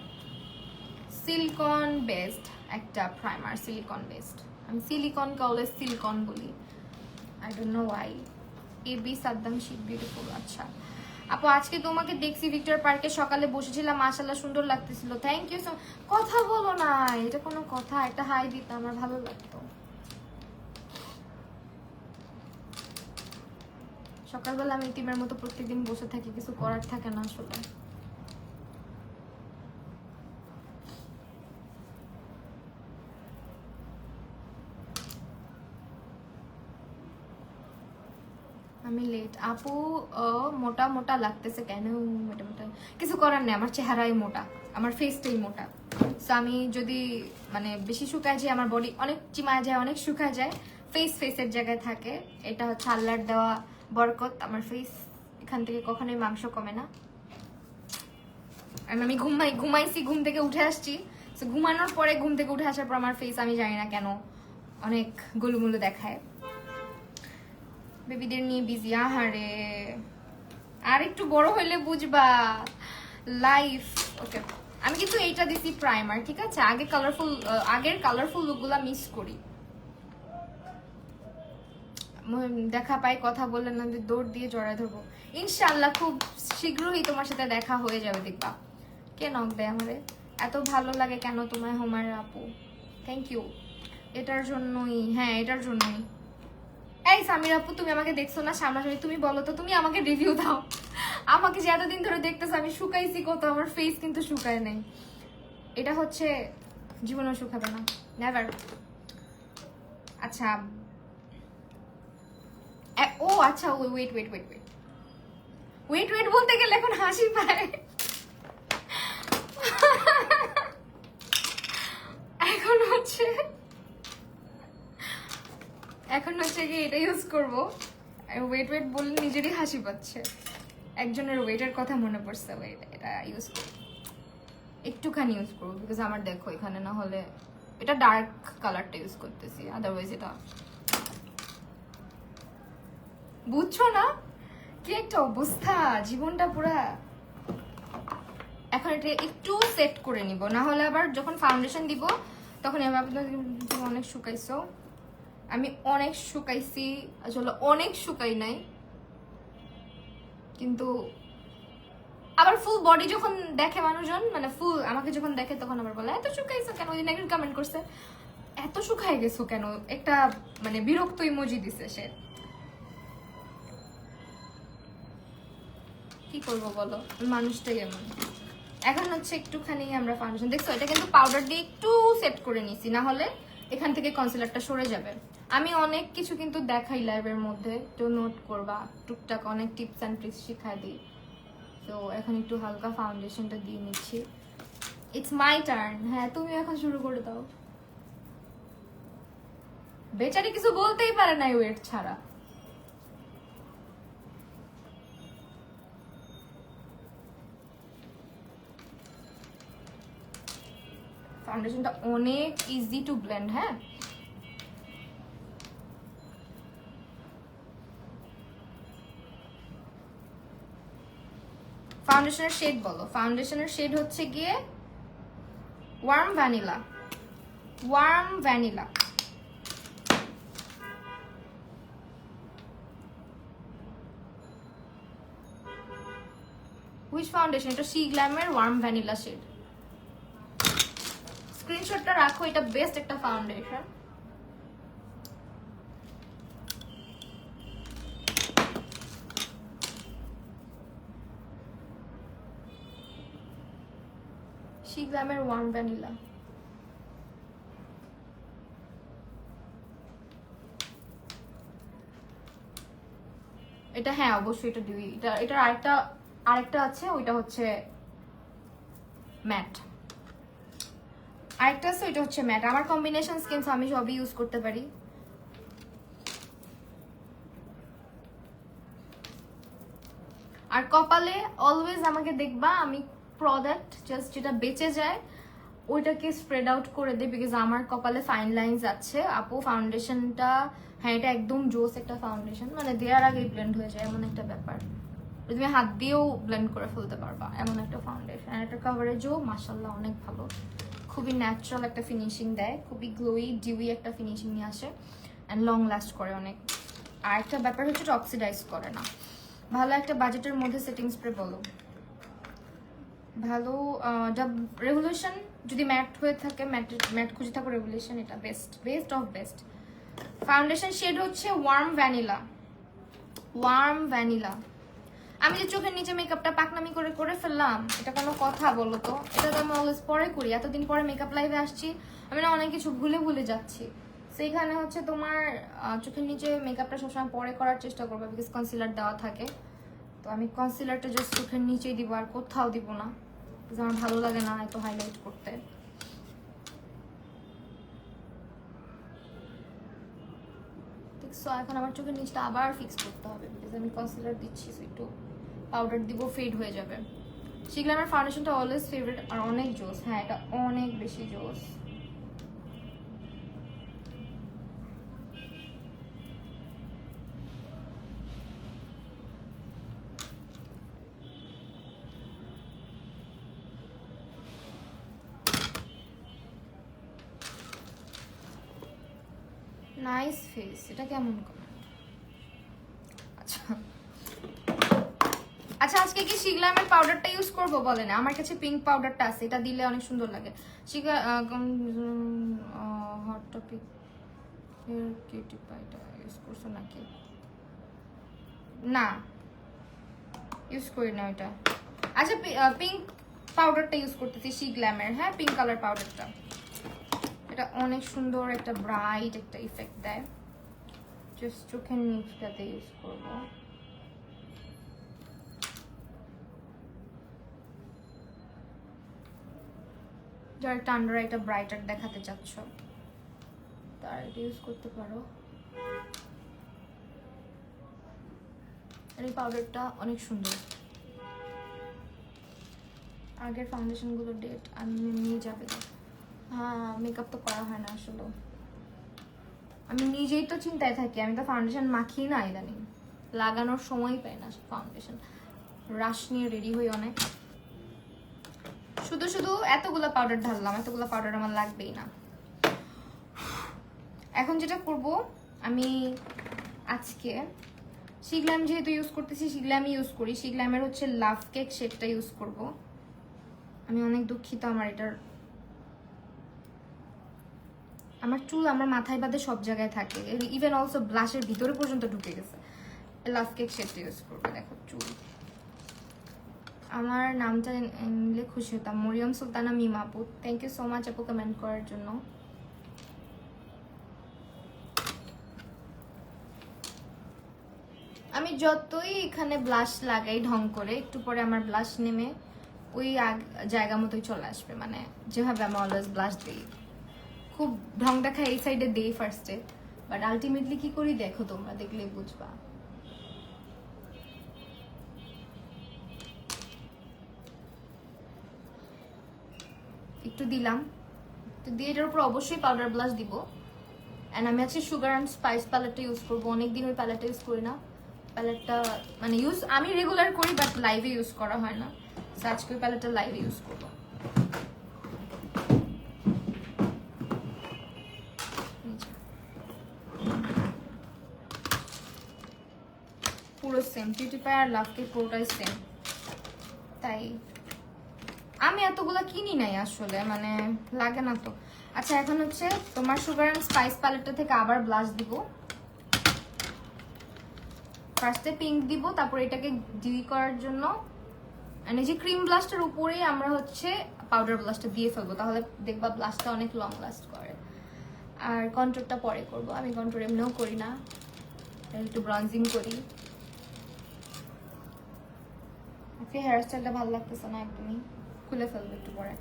S1: সিলিকন বেসড একটা প্রাইমার, সিলিকন বেসড। আমি সিলিকনকে অলওয়েজ সিলিকন বলি, আই ডোন্ট নো ওয়াই। এবি সাদ্দাম শিট বিউটিফুল। আচ্ছা আপু আজকে তোমাকে দেখছি ভিক্টর পার্কে, সকালে বসেছিলাম, মাশাআল্লাহ সুন্দর লাগতেছিল। Thank you so. কথা বলো না, এটা কোনো কথা? একটা হাই দিতে আমার ভালো লাগতো। সকালবেলা আমি টিমের মতো প্রত্যেকদিন বসে থাকি, কিছু করার থাকে না আসলে। আমি লেট আপু, মোটা মোটা লাগতেছে কেন? মোটা মোটা কিছু করার নেই, আমার চেহারাই মোটা, আমার ফেসটাই মোটা। সো আমি যদি মানে বেশি শুকায় যায়, আমার বডি অনেক চিমায় যায়, অনেক শুকায় যায়, ফেসের জায়গায় থাকে। এটা হচ্ছে আল্লাহর দেওয়া বরকত। আমার ফেস এখান থেকে কখনোই মাংস কমে না। আমি ঘুমাইছি, ঘুম থেকে উঠে আসছি, ঘুমানোর পরে ঘুম থেকে উঠে আসার পর আমার ফেস আমি জানি না কেন অনেক গোলুমুলু দেখায়। বেবিদের নিয়ে বিজি। আহারে আর একটু বড় হইলে বুঝবা লাইফ। ওকে আমি কিন্তু এইটা দিছি প্রাইমার, ঠিক আছে? আগের কালারফুল লুকগুলা মিস করি। দেখা পাই কথা বললেন না, দৌড় দিয়ে জড়ায় ধরবো ইনশাআল্লাহ। খুব শীঘ্রই তোমার সাথে দেখা হয়ে যাবে, দেখবা। কে নক দেয় আমারে? এত ভালো লাগে কেন তোমায় হোমার আপু? Thank you. এটার জন্যই, হ্যাঁ এটার জন্যই। এই সামির আপু তুমি আমাকে দেখছো না সামনাসামনি, তুমি বলো তো, তুমি আমাকে রিভিউ দাও। আমাকে যে এতদিন ধরে দেখতেছো, আমি শুকাইছি কত, আমার ফেস কিন্তু শুকায় নাই। এটা হচ্ছে জীবনেও শুকাবে না, নেভার। আচ্ছা ও আচ্ছা wait wait wait wait wait wait বলতে গেলে এখন হাসি পায়। এখন হচ্ছে কি এটা ইউজ করবো। ওয়েট ওয়েট বললে নিজেরই হাসি পাচ্ছে, একজনের ওয়েটের কথা মনে পড়ছে। ওয়েট এটা ইউজ করবো, একটুখানি ইউজ করবো, বিকজ আমার দেখো এখানে না হলে এটা ডার্ক কালারটা ইউজ করতেছি, আদারওয়াইজ এটা বুঝছো না কি একটা অবস্থা জীবনটা পুরা। এখন এটা একটু সেট করে নিব, না হলে আবার যখন ফাউন্ডেশন দিব তখন অনেক শুকাইছো। আমি অনেক শুকাইছি, আসলে অনেক শুকাই নাই, কিন্তু আবার ফুল বডি যখন দেখে মানুষজন, মানে ফুল আমাকে যখন দেখে তখন আবার বলে এত শুকাইছো কেন? ওই দিন একজন কমেন্ট করছে এত শুকাই গেছো কেন, একটা মানে বিরক্ত ইমোজি দিছে সে। কি করবো বলো, মানুষটাই এমন। এখন হচ্ছে একটুখানি আমরা ফাউন্ডেশন, দেখছো এটা কিন্তু পাউডার দিয়ে একটু সেট করে নিছি, না হলে এখান থেকে কনসিলারটা সরে যাবে। আমি অনেক কিছু কিন্তু দেখাই লাইভের মধ্যে, তো নোট করবা, টুকটাক অনেক টিপস অ্যান্ড ট্রিক্স শিখাই দিই। তো এখন একটু হালকা ফাউন্ডেশনটা দিয়ে নিচ্ছি। It's my turn. হ্যাঁ তুমি এখন শুরু করে দাও। বেচারি কিছু বলতেই পারে না ওয়েট ছাড়া। ফাউন্ডেশনটা অনেক ইজি টু ব্লেন্ড। হ্যাঁ ফাউন্ডেশনের শেড বলো। ফাউন্ডেশনের শেড হচ্ছে গিয়ে warm vanilla. Warm vanilla. Which foundation? এটা সি গ্ল্যামের ওয়ার্ম ভ্যানিলা শেড। স্ক্রিনশটটা রাখো, এটা বেস্ট একটা ফাউন্ডেশন। সি গ্ল্যামের ওয়ার্ম ভ্যানিলা। এটা হ্যাঁ অবশ্যই এটা দিবি। এটার আরেকটা আছে, ওইটা হচ্ছে ম্যাট। আরেকটা আছে ওইটা হচ্ছে ম্যাট। আমার কম্বিনেশন স্কিন, আমি সবই ইউজ করতে পারি। আর কপালে অলওয়েজ আমাকে দেখবা আমি প্রোডাক্ট জাস্ট যেটা বেঁচে যায় ওইটাকে স্প্রেড আউট করে দিই, বিকজ আমার কপালে ফাইন লাইনস আছে। আপু ফাউন্ডেশনটা, হ্যাঁ এটা একদম জোস একটা ফাউন্ডেশন, মানে দেওয়ার আগেই ব্লেন্ড হয়ে যায় এমন একটা ব্যাপার। তুমি হাত দিয়েও ব্লেন্ড করে ফেলতে পারবা এমন একটা ফাউন্ডেশন। আর একটা কভারেজও মাশাআল্লাহ অনেক ভালো, খুবই ন্যাচারাল একটা ফিনিশিং দেয়, খুবই গ্লোই ডিউই একটা ফিনিশিং নিয়ে আসে অ্যান্ড লং লাস্ট করে অনেক। আর একটা ব্যাপার হচ্ছে অক্সিডাইজ করে না। ভালো একটা বাজেটের মধ্যে সেটিং স্প্রে বলো ভালো। রেভলিউশন যদি ম্যাট হয়ে থাকে, ম্যাট খুঁজে থাকো রেভলিউশন, এটা best of best foundation shade হচ্ছে ওয়ার্ম ভ্যানিলা। আমি যে চোখের নিচে মেকআপটা পাকনামি করে ফেললাম, এটা কোনো কথা বলো তো? এটা তো আমি অলওয়েজ পরে করি, এতদিন পরে মেকআপ লাইভে আসছি, আমি না অনেক কিছু ভুলে যাচ্ছি। সেইখানে হচ্ছে তোমার চোখের নিচে মেকআপটা সবসময় পরে করার চেষ্টা করবো, বিকজ কনসিলার দেওয়া থাকে। তো আমি কনসিলারটা জাস্ট চোখের নিচেই দিব, আর কোথাও দিব না, বিকজ আমার ভালো লাগে না এত হাইলাইট করতে। এখন আমার চোখের নিচটা আবার ফিক্স করতে হবে, বিকজ আমি কনসিলার দিচ্ছি, একটু পাউডার দিব, ফেড হয়ে যাবে। সেগুলো আমার ফাউন্ডেশনটা অলওয়েজ ফেভারিট আর অনেক জোস। হ্যাঁ এটা অনেক বেশি জোস। নাইস ফেস, এটা কেমন করে? আচ্ছা আচ্ছা, আজকে কি শিগলামের পাউডারটা ইউজ করবো বলেন? আমার কাছে পিঙ্ক পাউডারটা আছে, এটা দিলে অনেক সুন্দর লাগে। হট টপিক কিউটি পাইটা ইউজ করছো নাকি? না ইউজ করি না ওইটা। আচ্ছা পিঙ্ক পাউডারটা ইউজ করতেছি শিগলামের, হ্যাঁ পিঙ্ক কালার পাউডারটা। এটা অনেক সুন্দর একটা ব্রাইট একটা ইফেক্ট দেয়, জাস্ট চোখের নিচটাতে ইউজ করবো। যারা একটা আন্ডার একটা ব্রাইটার দেখাতে চাচ্ছ তারা এটা ইউজ করতে পারো। এই পাউডারটা অনেক সুন্দর। আগের ফাউন্ডেশনগুলোর ডেট আমি নিয়ে যাবে। হ্যাঁ মেকআপ তো করা হয় না আসলে, আমি নিজেই তো চিন্তায় থাকি, আমি তো ফাউন্ডেশন মাখি না ইদানিং, লাগানোর সময় পাই না ফাউন্ডেশন। রাশ নিয়ে রেডি হই অনেক, শুধু এতগুলো পাউডার ঢাললাম, এতগুলো পাউডার আমার লাগবেই না। এখন যেটা করব, আমি আজকে শিগলাম যেহেতু ইউজ করতেছি, শিগলামই ইউজ করি। শিগলামের হচ্ছে লাভ কেক শেডটা ইউজ করব। আমি অনেক দুঃখিত, আমার চুল আমার মাথায় বাদে সব জায়গায় থাকে, ইভেন অলসো ব্লাশের ভিতরে পর্যন্ত ঢুকে গেছে। লাভ কেক শেডটা ইউজ করবো। দেখো চুল, আমার নামটা নিলে খুশি হতাম, মরিয়ম সুলতানা মিম আপু। থ্যাংক ইউ সো মাচ আপু কমেন্ট করার জন্য। আমি যতই এখানে ব্লাশ লাগাই ঢং করে, একটু পরে আমার ব্লাশ নেমে ওই জায়গা মতোই চলে আসবে, মানে যেভাবে আমি অলওয়েজ ব্লাশ দিই, খুব ঢং দেখা এই সাইডে দেই ফার্স্টে, বাট আলটিমেটলি কি করি দেখো, তোমরা দেখলে বুঝবা। একটু দিলাম, তো দিয়ে এটার উপর অবশ্যই পাউডার ব্লাশ দিব। অ্যান্ড আমি আজকে সুগার অ্যান্ড স্পাইস প্যালেটটা ইউজ করবো। অনেকদিন ওই প্যালেটটা ইউজ করি না, প্যালেটটা মানে আমি রেগুলার করি বাট লাইভে ইউজ করা হয় না, সো আজকে ওই প্যালেটটা লাইভে ইউজ করবো। পুরো সেম, বিউটি পাই আর লাভ কেক পুরোটাই সেম। তাই আমি এতগুলো কিনি নাই আসলে, মানে লাগে না তো। আচ্ছা এখন হচ্ছে তোমার সুগার এন্ড স্পাইস প্যালেটটা থেকে আবার ব্লাশ দিব। ফার্স্টে পিঙ্ক দিব, তারপর এটাকে ডিউই করার জন্য এই যে ক্রিম ব্লাশটার উপরেই আমরা হচ্ছে পাউডার ব্লাশটা দিয়ে ফেলবো, তাহলে দেখবা ব্লাশটা অনেক লং লাস্ট করে। আর কন্ট্রোলটা পরে করব, আমি কন্ট্রোল এমনিও করি না, একটু ব্রঞ্জিং করি। ওকে, হেয়ার স্টাইলটা ভালো লাগতেছে না একদমই, খুলে ফেলবো একটু পরে।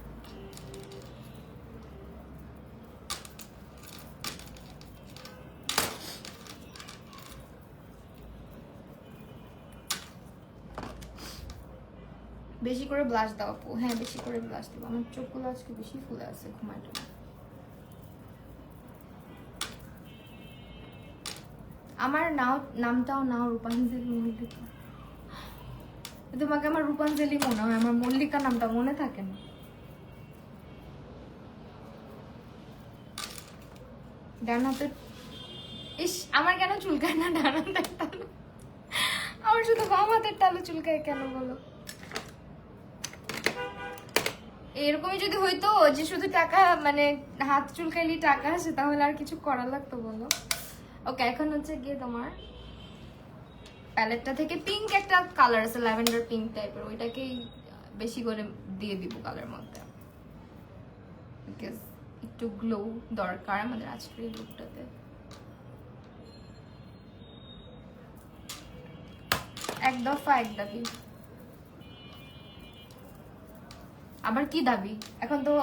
S1: বেশি করে ব্লাশ দাও আপু। হ্যাঁ বেশি করে ব্লাশ দেবো, আমার চোখগুলো আজকে বেশি ফুলে আছে ঘুমাইতে। আমার নামটাও নাও রূপাঞ্জলি মল্লিকা। তোমাকে আমার রূপাঞ্জলি মনে হয়, আমার মল্লিকা নামটা মনে থাকে না। ডান হাতে ইস, আমার কেন চুলকায় না ডান হাতের তালু? আমার শুধু বাম হাতের তালু চুলকায় কেন বলো? এরকমই যদি হইতো যে শুধু টাকা মানে হাত চুলকাইলে টাকা আসে, তাহলে আর কিছু করার লাগতো বলো? ওকে, এখন হচ্ছে গিয়ে তোমার প্যালেটটা থেকে পিঙ্ক একটা কালার আছে, ল্যাভেন্ডার পিঙ্ক টাইপের, ওইটাকেই বেশি করে দিয়ে দিব কালার মধ্যে, বিকজ একটু গ্লো দরকার আমাদের আজকের এই লুকটাতে। এক দফা এক দাবি। আবার কি দাবি? এখন তো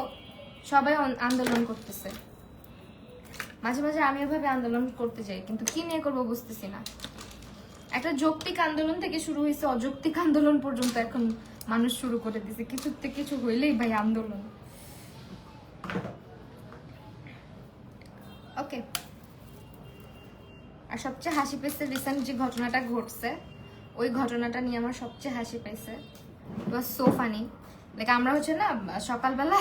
S1: সবাই আন্দোলন করতেছে, মাঝে মাঝে আমি এভাবে আন্দোলন করতে যাই, কিন্তু কি নিয়ে করবো বুঝতেছি না। একটা যৌক্তিক আন্দোলন থেকে শুরু হয়েছে অযৌক্তিক আন্দোলন পর্যন্ত এখন মানুষ শুরু করে দিছে, কিছুতে কিছু হইলেই ভাই আন্দোলন। ওকে, আর সবচেয়ে হাসি পেয়েছে রিসেন্ট যে ঘটনাটা ঘটছে, ওই ঘটনাটা নিয়ে আমার সবচেয়ে হাসি পেয়েছে। ইট ওয়াজ সো ফানি। লাইক আমরা হচ্ছে না সকালবেলা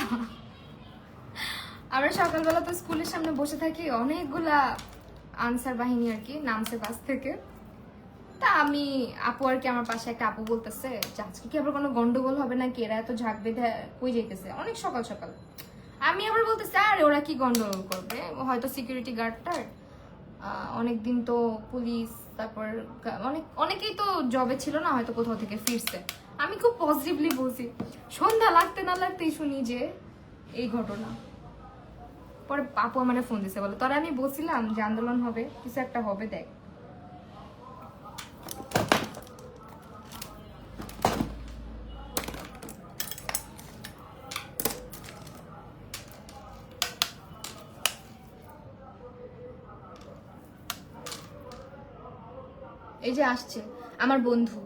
S1: তো স্কুলের সামনে বসে থাকি, অনেকগুলা আনসার বাহিনী আর কি নামছে বাস থেকে। তা আমি আপু আর কি, আমার পাশে একটা আপু বলতেছে যে আজকে কি আবার কোনো গন্ডগোল হবে নাকি, এরা এত ঝাঁক বেঁধে কই যাইতেছে অনেক সকাল সকাল। আমি আবার বলতেছি আরে ওরা কি গন্ডগোল করবে, হয়তো সিকিউরিটি গার্ডটার অনেকদিন তো পুলিশ, তারপর অনেকেই তো জবে ছিল না, হয়তো কোথাও থেকে ফিরছে। আমি খুব পজিটিভলি বলছি, সন্ধ্যা লাগতে না লাগতেই শুনি যে এই ঘটনা। পরে আপু আমার ফোন দিছে, বলে তোরা আমি বলছিলাম যে আন্দোলন হবে, কিছু একটা হবে দেখ। এই যে আসছে আমার বন্ধু,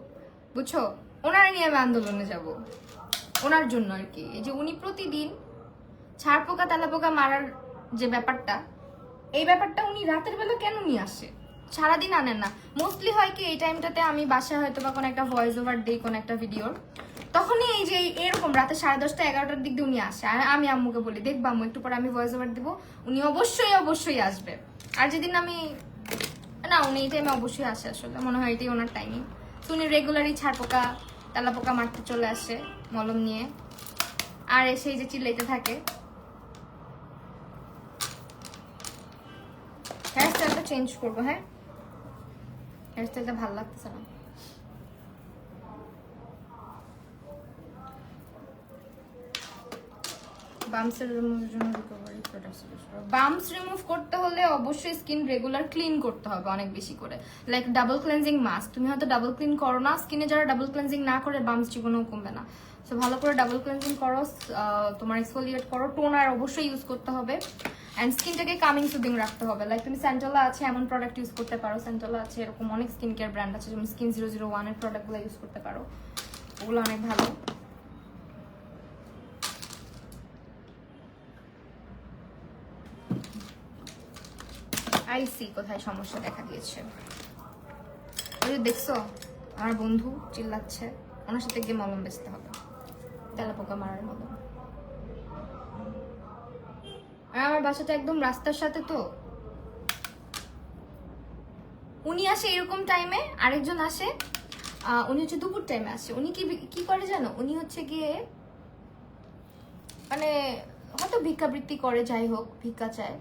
S1: বুঝছো, ওনারা নিয়ে আমি আন্দোলনে যাব, ওনার জন্য আর কি। এই যে উনি প্রতিদিন ছাড় পোকা তেলা পোকা মারার যে ব্যাপারটা, এই ব্যাপারটা উনি রাতের বেলা কেন নিয়ে আসে? সারাদিন আনেন না। মোস্টলি হয় কি এই টাইমটাতে আমি বাসায় হয়তো বা কোনো একটা ভয়েস ওভার দিই কোনো একটা ভিডিওর, তখনই এই যে এরকম রাতে 10:30 11টার দিক দিয়ে উনি আসে। আর আমি আম্মুকে বলি দেখবা আম্মু একটু পরে আমি ভয়েস ওভার দিব, উনি অবশ্যই আসবে। আর যেদিন আমি না, উনি এই টাইমে অবশ্যই আসে, আসলে মনে হয় এটাই ওনার টাইমিং। তো উনি রেগুলারই ছাড় পোকা তেলা পোকা মারতে চলে আসে মলম নিয়ে, আর এসে এই যে চিল্লাইতে থাকে। হেয়ার স্টাইলটা চেঞ্জ করবো, হ্যাঁ হেয়ার স্টাইলটা ভালো লাগতেছে না। বাম্পস রিমুভ করতে হলে অবশ্যই স্কিন রেগুলার ক্লিন করতে হবে অনেক বেশি করে, লাইক ডাবল ক্লেন্সিং মাস্ক। তুমি হয়তো ডাবল ক্লিন করো না, স্কিনে যারা ডাবল ক্লেন্সিং না করে বাম্পস জীবনেও কমবে না। সো ভালো করে ডাবল ক্লেন্সিং করো, তোমার এক্সফোলিয়েট করো, টোনার অবশ্যই ইউজ করতে হবে, অ্যান্ড স্কিনটাকে কামিং সুদিং রাখতে হবে। লাইক তুমি স্যান্টোলা আছে এমন প্রোডাক্ট ইউজ করতে পারো, স্যান্টোলা আছে এরকম অনেক স্কিন কেয়ার ব্র্যান্ড আছে, যেমন স্কিন 001 এর প্রোডাক্টগুলো ইউজ করতে পারো, ওগুলো অনেক ভালো। আইসি কোথায় সমস্যা দেখা দিয়েছে। ওই যে দেখছো আমার বন্ধু চিল্লাচ্ছে, ওনার সাথে গিয়ে মলম বেচতে হবে, তেলাপোকা মারার মলম। আর আমার বাসাটা একদম রাস্তার সাথে, তো উনি আসে এরকম টাইমে, আরেকজন আসে উনি হচ্ছে দুপুর টাইমে আসে। উনি কি করে জানো, উনি হচ্ছে গিয়ে মানে হয়তো ভিক্ষাবৃত্তি করে, যাই হোক ভিক্ষা চায়।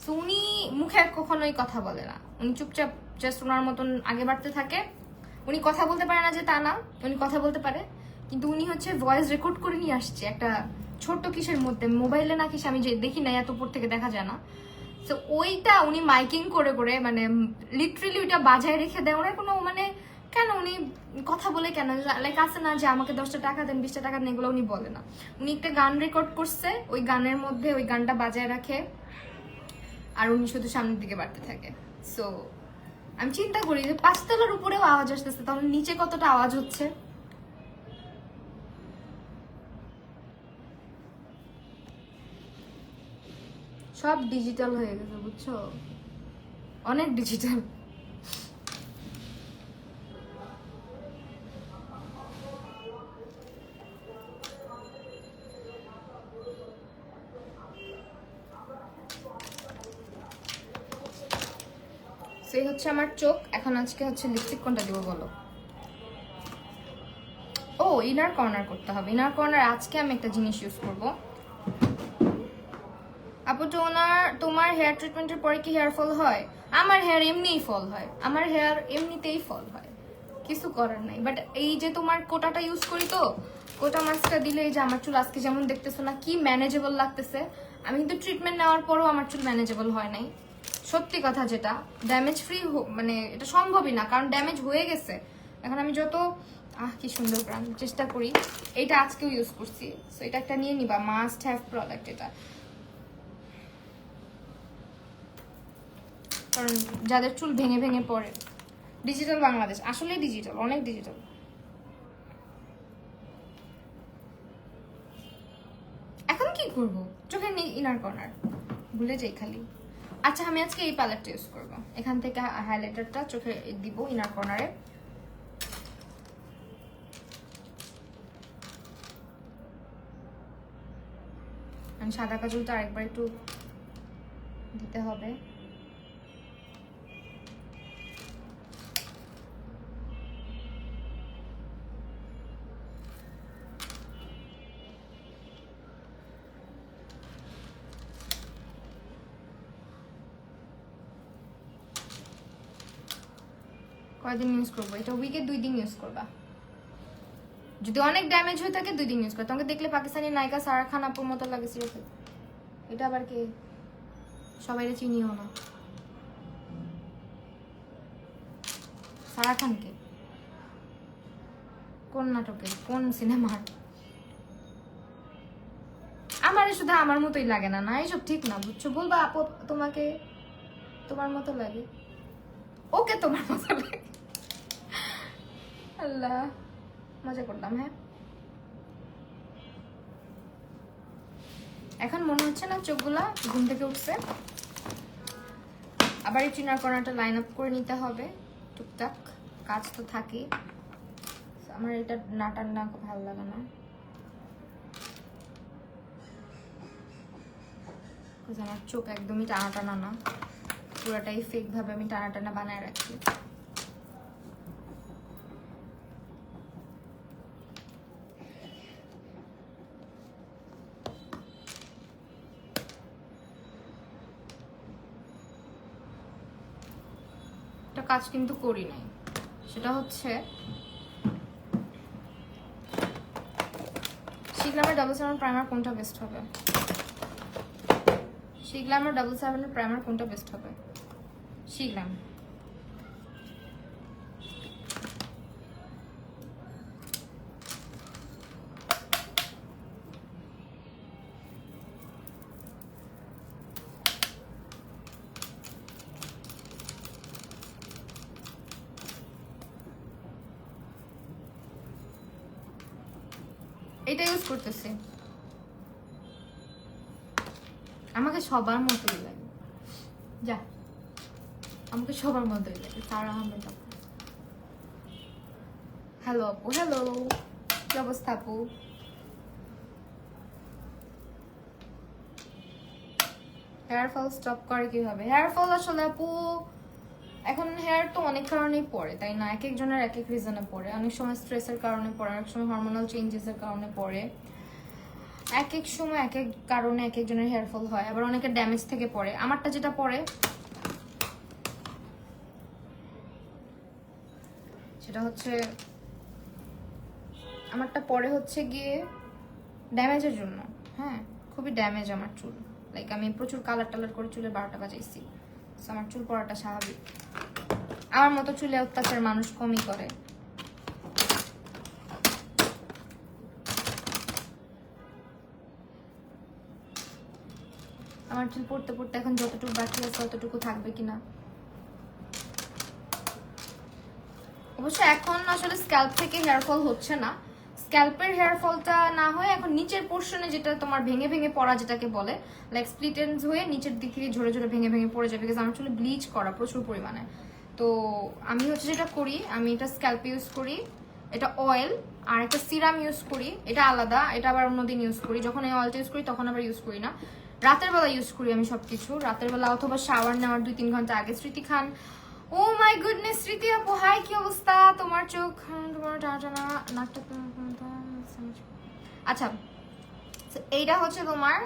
S1: তো উনি মুখে কখনোই কথা বলে না, উনি চুপচাপ জাস্ট ওনার মতন আগে বাড়তে থাকে। উনি কথা বলতে পারে না যে তা না, উনি কথা বলতে পারে, কিন্তু উনি হচ্ছে ভয়েস রেকর্ড করে নিয়ে আসছে একটা ছোট্ট কিসের মধ্যে, মোবাইলে না কিসে, আমি যে দেখি না, এত উপর থেকে দেখা যায় না। তো ওইটা উনি মাইকিং করে করে মানে লিটারেলি ওইটা বাজায় রেখে দেয়। ওনার কোনো মানে কেন উনি কথা বলে কেন, লাইক আছে না যে আমাকে 10টা টাকা দেন, 20টা টাকা দেন, এগুলো উনি বলে না। উনি একটা গান রেকর্ড করছে, ওই গানের মধ্যে ওই গানটা বাজায় রাখে, আর উনি শুধু সামনের দিকে বাড়তে থাকে। সো আমি চিন্তা করি যে 5 তলার উপরেও আওয়াজ আসতেছে, তাহলে নিচে কতটা আওয়াজ হচ্ছে। সব ডিজিটাল হয়ে গেছে বুঝছো, অনেক ডিজিটাল। সেই হচ্ছে আমার চোখ। এখন আজকে হচ্ছে লিপস্টিক কোনটা দিব বলো? ও, ইনার কর্নার করতে হবে। ইনার কর্নার আজকে আমি একটা জিনিস ইউজ করব। আপু তোমার হেয়ার ট্রিটমেন্টের পরে কি হেয়ার ফল হয়? আমার হেয়ার এমনিই ফল হয়, আমার হেয়ার এমনিতেই ফল হয়, কিছু করার নাই। বাট এই যে তোমার কোটাটা ইউজ করি, তো কোটা মাস্কটা দিলে এই যে আমার চুল আজকে যেমন দেখতেছো না কি ম্যানেজেবল লাগতেছে। আমি কিন্তু ট্রিটমেন্ট নেওয়ার পরও আমার চুল ম্যানেজেবল হয় নাই, সত্যি কথা যেটা। ড্যামেজ ফ্রি মানে এটা সম্ভবই না, কারণ ড্যামেজ হয়ে গেছে। এখন আমি যত কি সুন্দর ব্র্যান্ড চেষ্টা করি, এইটা আজকেও ইউজ করছি। সো এটা একটা নিয়ে নিবা, মাস্ট হ্যাভ প্রোডাক্ট এটা, কারণ যাদের চুল ভেঙে ভেঙে পড়ে। ডিজিটাল বাংলাদেশ, আসলে ডিজিটাল, অনেক ডিজিটাল। এখন কি করব, চোখে নেই ইনার কর্নার, ভুলে যাই খালি। আচ্ছা, আমি আজকে এই প্যালেটটা ইউজ করব। এখান থেকে হাইলাইটারটা চোখে দিব ইনার কর্নারে। আমি সাদা কাজলটা আরেকবার একটু দিতে হবে। কয়দিন ইউজ করবো এটা? উইকে 2 দিন ইউজ করবা। যদি অনেক ড্যামেজ হয়ে থাকে 2 দিন ইউজ করো। তোমাকে দেখলে পাকিস্তানি নায়িকা সারা খান আপুর মতো লাগে সিরিয়াসলি। এটা আবার কে? সবাই চিনিও না। সারা খানকে কোন নাটকে, কোন সিনেমার? আমার শুধু আমার মতোই লাগে না, না এইসব ঠিক না বুঝছো। বলবা আপু তোমাকে তোমার মতো লাগে, ওকে তোমার মতো লাগে। আল্লাহ, মজা করলাম। হ্যাঁ, এখন মনে হচ্ছে না চোখগুলা ঘুম থেকে উঠছে। আবার এই চিনার কর্নারটা লাইন আপ করে নিতে হবে, টুকটাক কাজ তো থাকে। আমার এটা না টান্না ভালো লাগে না, আমার চোখ একদমই টানা টানা না, পুরোটাই ফেক ভাবে আমি টানা টানা বানায় রাখি। একটা কাজ কিন্তু করি নাই, সেটা হচ্ছে শিগলামের ডাবল 7 প্রাইমার কোনটা বেস্ট হবে? শিগলামের ডাবল 7 প্রাইমার কোনটা বেস্ট হবে? শিগলাম। এটা ইউজ করতেছি, আমাকে সবার মতোই লাগে। যা, আমাকে সবার মতোই লাগে। সারা আহমেদ আপু, হ্যালো আপু। হ্যালো, কি অবস্থা আপু? হেয়ার ফল স্টপ করে কিভাবে? হেয়ার ফল আসলে আপু এখন হেয়ার তো অনেক কারণেই পড়ে, তাই না? এক একজনের এক এক রিজনে পড়ে। অনেক সময় স্ট্রেসের কারণে পড়ে, অনেক সময় হরমোনাল চেঞ্জেসের কারণে পড়ে, এক এক সময় এক এক কারণে এক একজনের হেয়ার ফল হয়, আবার অনেকের ড্যামেজ থেকে পড়ে। আমারটা যেটা পড়ে সেটা হচ্ছে, আমারটা পরে হচ্ছে গিয়ে ড্যামেজের জন্য। হ্যাঁ, খুবই ড্যামেজ আমার চুল। লাইক আমি প্রচুর কালার টালার করে চুলে 12টা বাজাইছি, আমার চুল পড়াটা স্বাভাবিক। আমার মতো চুলে অত্যাচার মানুষ কমই করে। আমার চুল পড়তে পড়তে এখন যতটুকু বাকি আছে ততটুকু থাকবে কিনা। অবশ্য এখন আসলে স্ক্যাল্প থেকে হেয়ার ফল হচ্ছে না, স্ক্যাল্পের হেয়ার ফলটা না হয়ে এখন নিচের পোর্শনে যেটা তোমার ভেঙে ভেঙে পড়া যেটাকে বলে, লাইক স্প্লিট এন্ডস হয়ে নিচের দিক থেকে ঝরে ঝরে ভেঙে ভেঙে পড়ে যায়, বিকজ আমার চুলে ব্লিচ করা প্রচুর পরিমাণে। তো আমি হচ্ছে যেটা করি, আমি এটা স্ক্যাল্প ইউজ করি, এটা অয়েল, আর একটা সিরাম ইউজ করি, এটা আলাদা, এটা আবার অন্যদিন ইউজ করি। যখন এই অয়েলটা ইউজ করি তখন আবার ইউজ করি না, রাতের বেলা ইউজ করি আমি সবকিছু রাতের বেলা, অথবা শাওয়ার নেওয়ার 2-3 ঘন্টা আগে। স্মৃতি খান, ও মাই গুডনেস, স্মৃতি আপু হাই, কি অবস্থা তোমার? চোখ, তোমার টানা নাকটা, আচ্ছা এইটা হচ্ছে তোমার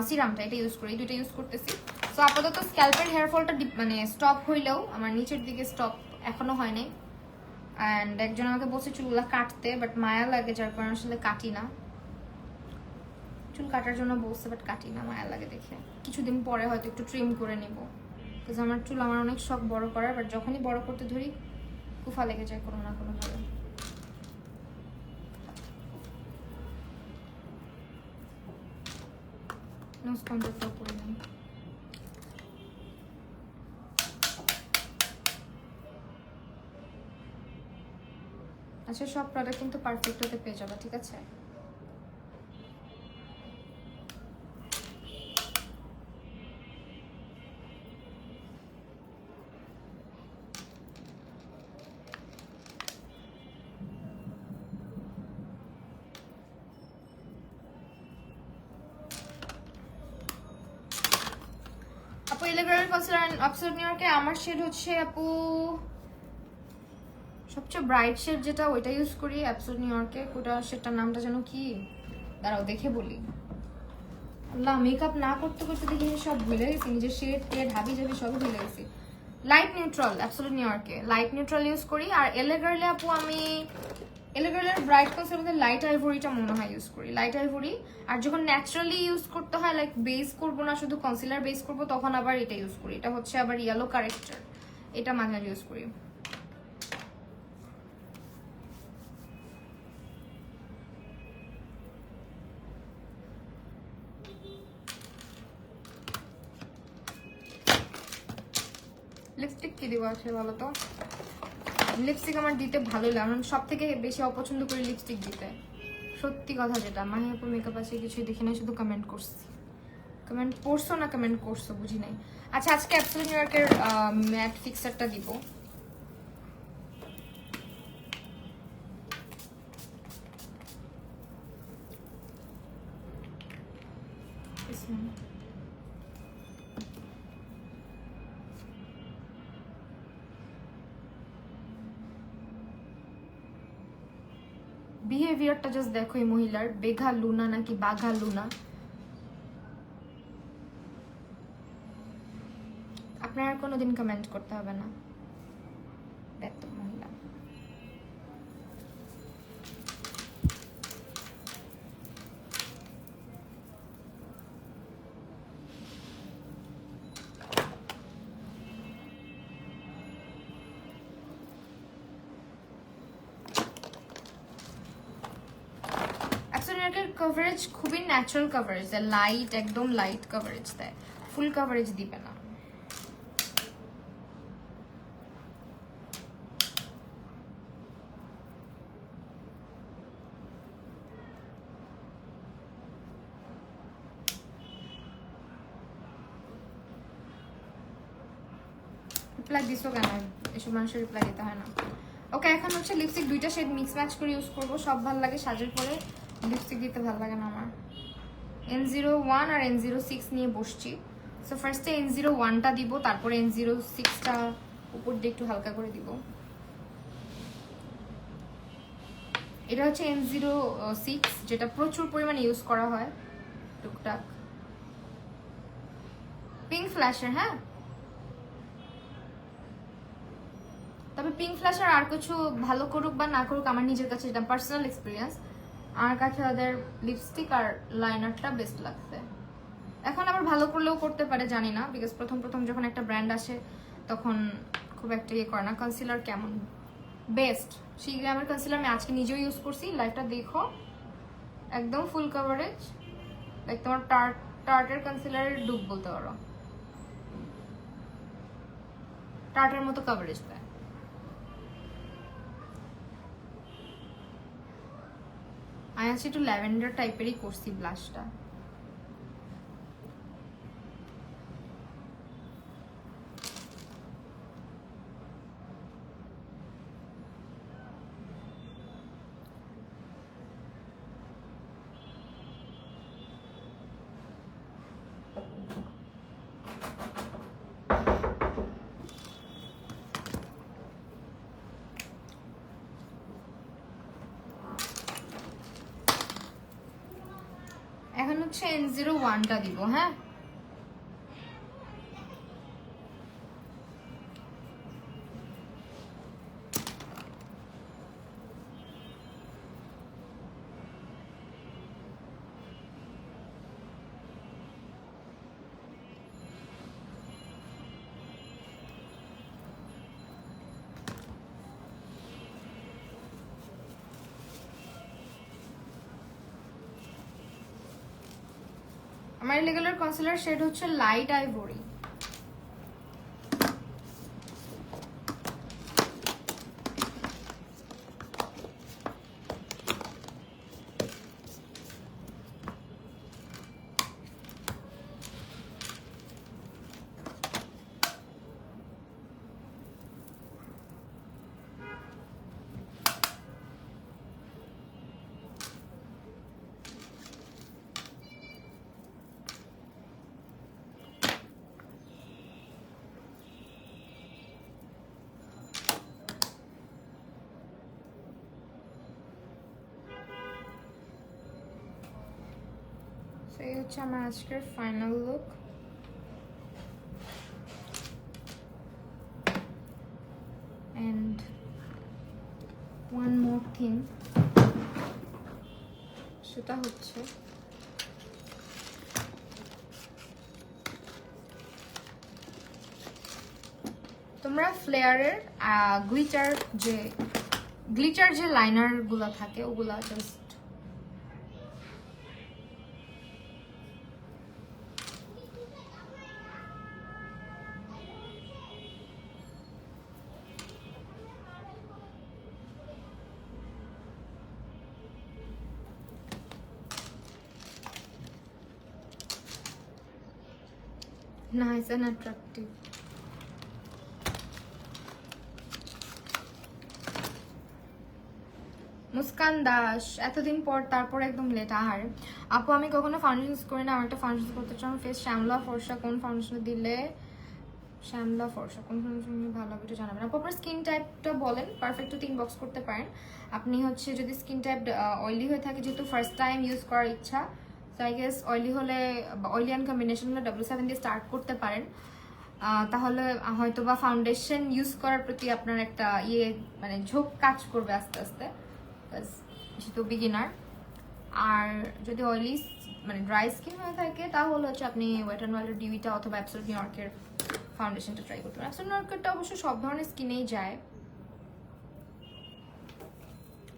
S1: সিরামটা, এটা ইউজ করি, দুটো ইউজ করতেছি। সো আপাতত স্ক্যাল্পের হেয়ার ফলটা মানে স্টপ হইলেও আমার নিচের দিকে স্টপ এখনো হয় নাই। অ্যান্ড একজন আমাকে বলছে চুলগুলা কাটতে, বাট মায়া লাগে, যার কারণে আসলে কাটি না। চুল কাটার জন্য বলছে, বাট কাটি না, মায়া লাগে দেখে। কিছুদিন পরে হয়তো একটু ট্রিম করে নিব, বিকজ আমার চুল আমার অনেক শখ বড় করার, বাট যখনই বড় করতে ধরি কুফা লেগে যায় কোনো না কোনো ভাবে। নোজ কন্ট্রোলটাও করে নিই। আচ্ছা, সব প্রোডাক্ট কিন্তু পারফেক্ট হতে পেয়ে যাবে, ঠিক আছে? আপু ইলেগ্রামের অ্যাবসলিউট নিউ ইয়র্কে আমার শেড হচ্ছে আপু সবচেয়ে ব্রাইট শেড যেটা, ওইটা ইউজ করি অ্যাবসলিউট নিউ ইয়র্কে। ওটা শেডটার নামটা যেন কি, দাঁড়াও দেখে বলি। আল্লাহ, মেকআপ না করতে করতে দেখি সব ভুলে গেছি, নিজের শেড টেড হাবি জাবি সবই ভুলে গেছি। লাইট নিউট্রাল অ্যাবসলিউট নিউ ইয়র্কে লাইট নিউট্রাল ইউজ করি। আর এলেগার্লে আপু আমি এলেগার্লের ব্রাইট কনসের মধ্যে লাইট আইভরিটা মনে হয় ইউজ করি, লাইট আইভরি। আর যখন ন্যাচারালি ইউজ করতে হয়, লাইক বেস করবো না, শুধু কনসিলার বেস করবো, তখন আবার এটা ইউজ করি। এটা হচ্ছে আবার ইয়েলো কারেক্টার, এটা মাঝে মাঝে ইউজ করি। লিপস্টিক কি দিব আছে বলো তো? লিপস্টিক আমার দিতে ভালোই লাগে, আমি সব থেকে বেশি অপছন্দ করি লিপস্টিক দিতে। সত্যি কথা যেটা, মাহি আপু মেকআপ আছে কিছুই দেখি নাই, শুধু কমেন্ট করছি। কমেন্ট পড়ছো না কমেন্ট করছো বুঝি নাই। আচ্ছা, আজকে অ্যাবসলিউট নিউ ইয়র্কের ম্যাট ফিক্সারটা দিব। বিহেভিয়ারটা জাস্ট দেখো এই মহিলার, বেঘা লুনা নাকি বাঘা লুনা। আপনার আর কোনোদিন কমেন্ট করতে হবে না, বেত্তম মহিলা। কভারেজ খুবই ন্যাচারাল কভারেজ দেয়, লাইট, একদম লাইট কভারেজ দেয়, ফুল কভারেজ দিবে না। রিপ্লাই দিছো কেন? এসব মানুষের রিপ্লাই দিতে হয় না। ওকে, এখন হচ্ছে লিপস্টিক দুইটা শেড মিক্স ম্যাচ করে ইউজ করবো। সব ভালো লাগে, সাজের পরে লিপস্টিক দিতে ভালো লাগে না আমার। N01 আর N06 নিয়ে বসছি। সো ফার্স্টে N01টা দিব, তারপরে N06টা উপর দিয়ে একটু হালকা করে দিব। এটা হচ্ছে M06, যেটা প্রচুর পরিমাণে ইউজ করা হয় টুকটাক। পিঙ্ক ফ্ল্যাশের, হ্যাঁ। তবে পিঙ্ক ফ্ল্যাশের আর কিছু ভালো করুক বা না করুক, আমার নিজের কাছে যেটা পার্সোনাল এক্সপিরিয়েন্স, আমার কাছে ওদের লিপস্টিক আর লাইনারটা বেস্ট লাগছে। এখন আবার ভালো করলেও করতে পারে, জানি না, বিকজ প্রথম প্রথম যখন একটা ব্র্যান্ড আসে তখন খুব একটা ইয়ে করে না। কনসিলার কেমন বেস্ট, সেই গ্রামের কনসিলার আমি আজকে নিজেও ইউজ করছি, লাইটটা দেখো একদম ফুল কভারেজ, লাইক তোমার টার্টের কনসিলারের ডুব বলতে পারো, টার্টের মতো কভারেজ দেয়। আমি আজকে একটু ল্যাভেন্ডার টাইপেরই করছি ব্লাশটা। এখন হচ্ছে N01টা দিব, হ্যাঁ। আমার রেগুলার কনসিলার শেড হচ্ছে লাইট আইভরি। এই হচ্ছে আমার আজকের final look. And one more thing, সেটা হচ্ছে তোমরা ফ্লেয়ারের গ্লিটার যে লাইনার গুলা থাকে ওগুলা just nice and attractive. Muskan Das, এতদিন পর তারপর একদম লেট। আর আপু আমি কখনো ফাউন্ডেশন ইউজ করি না, আমার একটা ফাউন্ডেশন করতে চাই ফেস শ্যামলা ফর্সা, কোন ফাউন্ডেশন দিলে শ্যামলা ফর্সা কোন ফাউন্ডেশন ভালো হবে একটু জানাবেন আপু। আপনার স্কিন টাইপটা বলেন, পারফেক্ট তো ইনবক্স করতে পারেন। আপনি হচ্ছে যদি স্কিন টাইপ অয়েলি হয়ে থাকে, যেহেতু ফার্স্ট টাইম ইউজ করার ইচ্ছা, সো আই গেস অয়েলি হলে, অয়েলি অ্যান্ড কম্বিনেশন হলে W7 দিয়ে স্টার্ট করতে পারেন। তাহলে হয়তো বা ফাউন্ডেশন ইউজ করার প্রতি আপনার একটা মানে ঝোঁক কাজ করবে আস্তে আস্তে, যেহেতু বিগিনার। আর যদি অয়েলি মানে ড্রাই স্কিন হয়ে থাকে তাহলে হচ্ছে আপনি ওয়েট অ্যান্ড ওয়াইল্ডের ডিউটা অথবা অ্যাবসোলিউট নিউ ইয়র্কের ফাউন্ডেশনটা ট্রাই করতে পারেন। অ্যাবসোলিউট নিউ ইয়র্কেরটা অবশ্য সব ধরনের স্কিনেই যায়।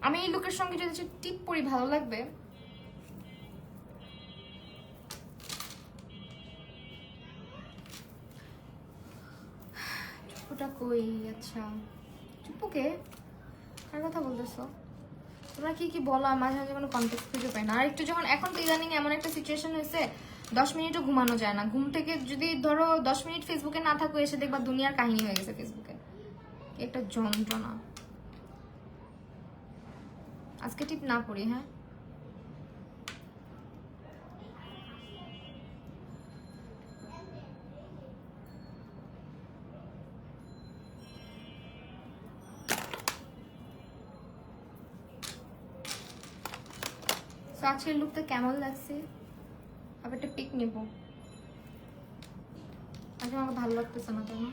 S1: আমি এই লুকের সঙ্গে যদি টিপ পরি ভালো লাগবে। চুপুটা কই? আচ্ছা চুপুকে কার কথা বলতেছো তোমরা? কি কি বলো মাঝে মাঝে কোনো কনটেক্সট খুঁজে পাই না। আর একটু যখন এখন তো ইদানিং এমন একটা সিচুয়েশন হয়েছে 10 মিনিটও ঘুমানো যায় না। ঘুম থেকে যদি ধরো 10 মিনিট ফেসবুকে না থাকো, এসে দেখবা দুনিয়ার কাহিনী হয়ে গেছে ফেসবুকে। একটা যন্ত্রণা। আজকে টিপ না পড়ি, হ্যাঁ। সো আজকের লুকটা কেমন লাগছে? আবার একটা পিক নেব। আজকে আমাকে ভালো লাগতেছে না, তাই না?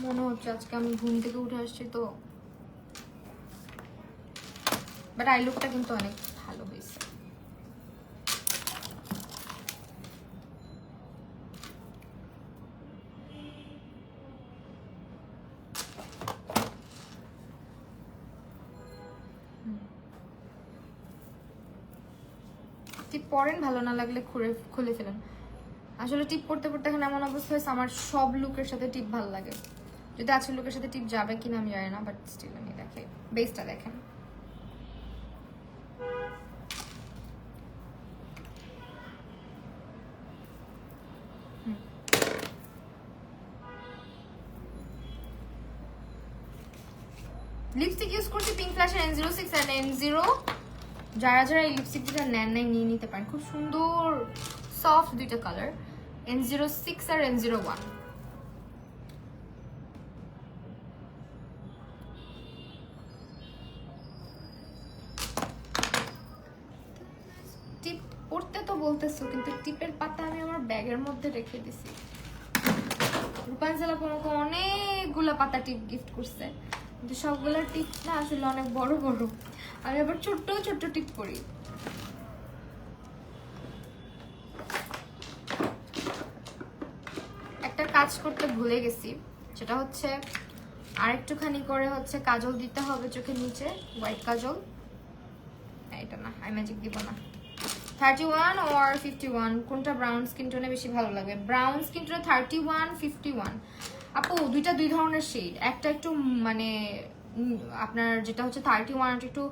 S1: মনে হচ্ছে আজকে আমি ঘুম থেকে উঠে আসছি তো, বাট আই লুকটা কিন্তু অনেক ভালো হয়েছে। টিপ পরেন, ভালো না লাগলে খুলে ফেলেন। আসলে টিপ পড়তে পড়তে এখন এমন অবস্থা হয়েছে আমার সব লুকের সাথে টিপ ভালো লাগে। যদি আজকের লুকের সাথে টিপ যাবে কিনা আমি জানি না, বাট স্টিল আমি দেখে বেসটা দেখেন। লিপস্টিক ইউজ করছি পিঙ্ক ফ্ল্যাশের N06 আর N0। যারা যারা এই লিপস্টিক দুটা নেন নাই নিয়ে নিতে পারেন, খুব সুন্দর সফট দুইটা কালার, N06 আর N01। টিপ পড়তে তো বলতেছো, কিন্তু টিপের পাতা আমি আমার ব্যাগের মধ্যে রেখে দিছি। রূপাঞ্জলা আমাকে অনেকগুলা পাতা টিপ গিফট করছে, কিন্তু সবগুলা টিপ না আসলে অনেক বড় বড়। আমি আবার ছোট্ট ছোট্ট টিপ করি। একটা কাজ করতে ভুলে গেছি, সেটা হচ্ছে আরেকটুখানি করে হচ্ছে কাজল দিতে হবে চোখের নিচে, হোয়াইট কাজল। এটা না, আই ম্যাজিক দিব না। 31 or 51 কোনটা ব্রাউন স্কিন টোনে বেশি ভালো লাগে? ব্রাউন স্কিন টোনে 31 51। আপু দুইটা দুই ধরনের শেড, একটা একটু মানে আপনার যেটা হচ্ছে 31 একটু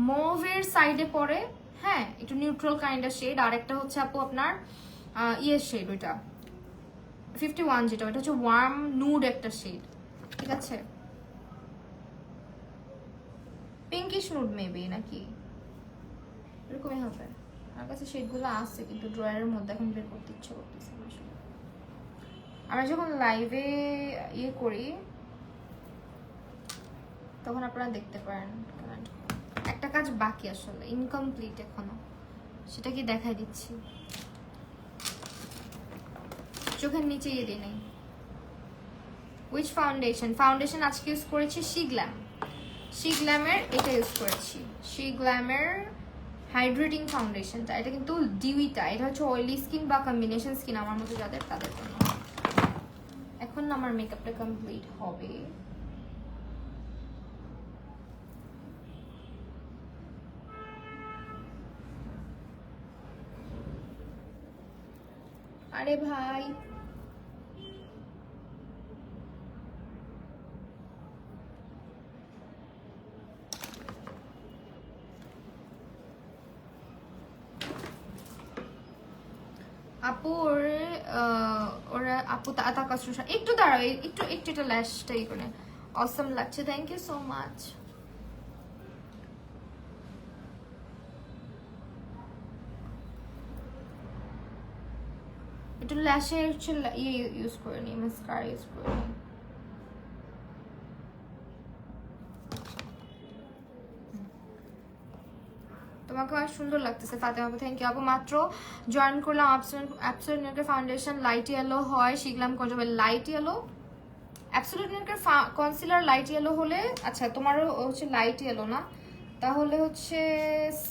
S1: মুভের সাইডে পড়ে, হ্যাঁ একটু নিউট্রাল কাইন্ড অফ শেড। আর একটা হচ্ছে আপু আপনার ইয়ের শেড, ওইটা 51 যেটা, ওইটা হচ্ছে ওয়ার্ম নুড একটা শেড, ঠিক আছে? পিঙ্কিশ নুড মেবি, নাকি এরকমই হবে। আমার কাছে শেডগুলো আছে কিন্তু ড্রয়ারের মধ্যে এখন বের করতে ইচ্ছে করতেছে না আসলে। আমরা যখন লাইভে ইয়ে করি তখন আপনারা দেখতে পারেন। একটা কাজ বাকি আসলে, ইনকমপ্লিট এখনো, সেটা কি দেখাই দিচ্ছি। চোখের নিচে ইয়ে দিই নাই। Which foundation? ফাউন্ডেশন আজকে ইউজ করেছি শি গ্ল্যামের এটা ইউজ করেছি, শি গ্ল্যামের হাইড্রেটিং ফাউন্ডেশনটা। এটা কিন্তু ডিউইটা, এটা হচ্ছে অয়েলি স্কিন বা কম্বিনেশন স্কিন আমার মতো যাদের, তাদের জন্য। এখন আমার মেকআপটা কমপ্লিট হবে। আরে ভাই আপু ওরা আপু তাকাসুসা একটু দাঁড়াও, একটু একটু এটা ল্যাশটাই করে অসম লাগছে। Thank you so much. একটু ল্যাশে হচ্ছে ইয়ে ইউজ করে নি, মাস্কারা ইউজ করে নি। তোমাকে অনেক সুন্দর লাগতেছে ফাতেমা আপু, থ্যাংক ইউ আপু। মাত্র জয়েন করলাম। অ্যাবসোলিউট নিউটের ফাউন্ডেশন লাইট ইয়েলো হয়, শিখলাম কোন যাবে লাইট ইয়েলো। অ্যাবসোলিউট নিউটের কনসিলার লাইট ইয়েলো হলে, আচ্ছা তোমারও হচ্ছে লাইট ইয়েলো না, তাহলে হচ্ছে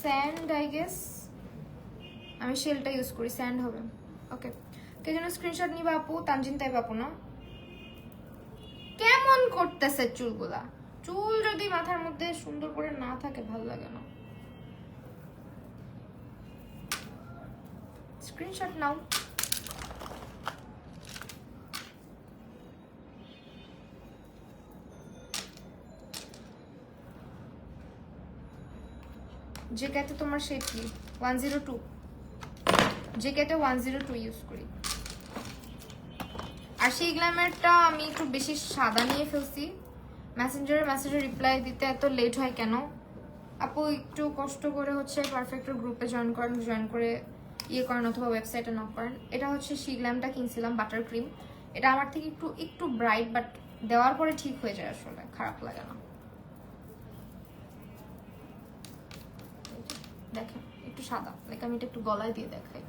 S1: স্যান্ড আই গেস। আমি শেলটা ইউজ করি, স্যান্ড হবে। ওকে, কে যেন স্ক্রিনশট নিবা আপু? তানজিন তাইব আপু না? কেমন করতেছে চুলগুলা? চুল যদি মাথার মধ্যে সুন্দর করে না থাকে ভালো লাগে না। স্ক্রিনশট নাও। যে কেটে তোমার শেড কি? 102। যে কেটে 102 ইউজ করি। আর সেই গ্ল্যামারটা আমি একটু বেশি সাদা নিয়ে ফেলছি। মেসেঞ্জারে রিপ্লাই দিতে এত লেট হয় কেন আপু? একটু কষ্ট করে হচ্ছে পারফেক্টের গ্রুপে জয়েন করেন, জয়েন করে ইয়ে করেন অথবা ওয়েবসাইটে নক করেন। এটা হচ্ছে শি গ্ল্যামটা কিনছিলাম, বাটার ক্রিম। এটা আমার থেকে একটু একটু ব্রাইট, বাট দেওয়ার পরে ঠিক হয়ে যায় আসলে, খারাপ লাগে না। দেখেন একটু সাদা, লাইক আমি এটা একটু গলায় দিয়ে দেখাই।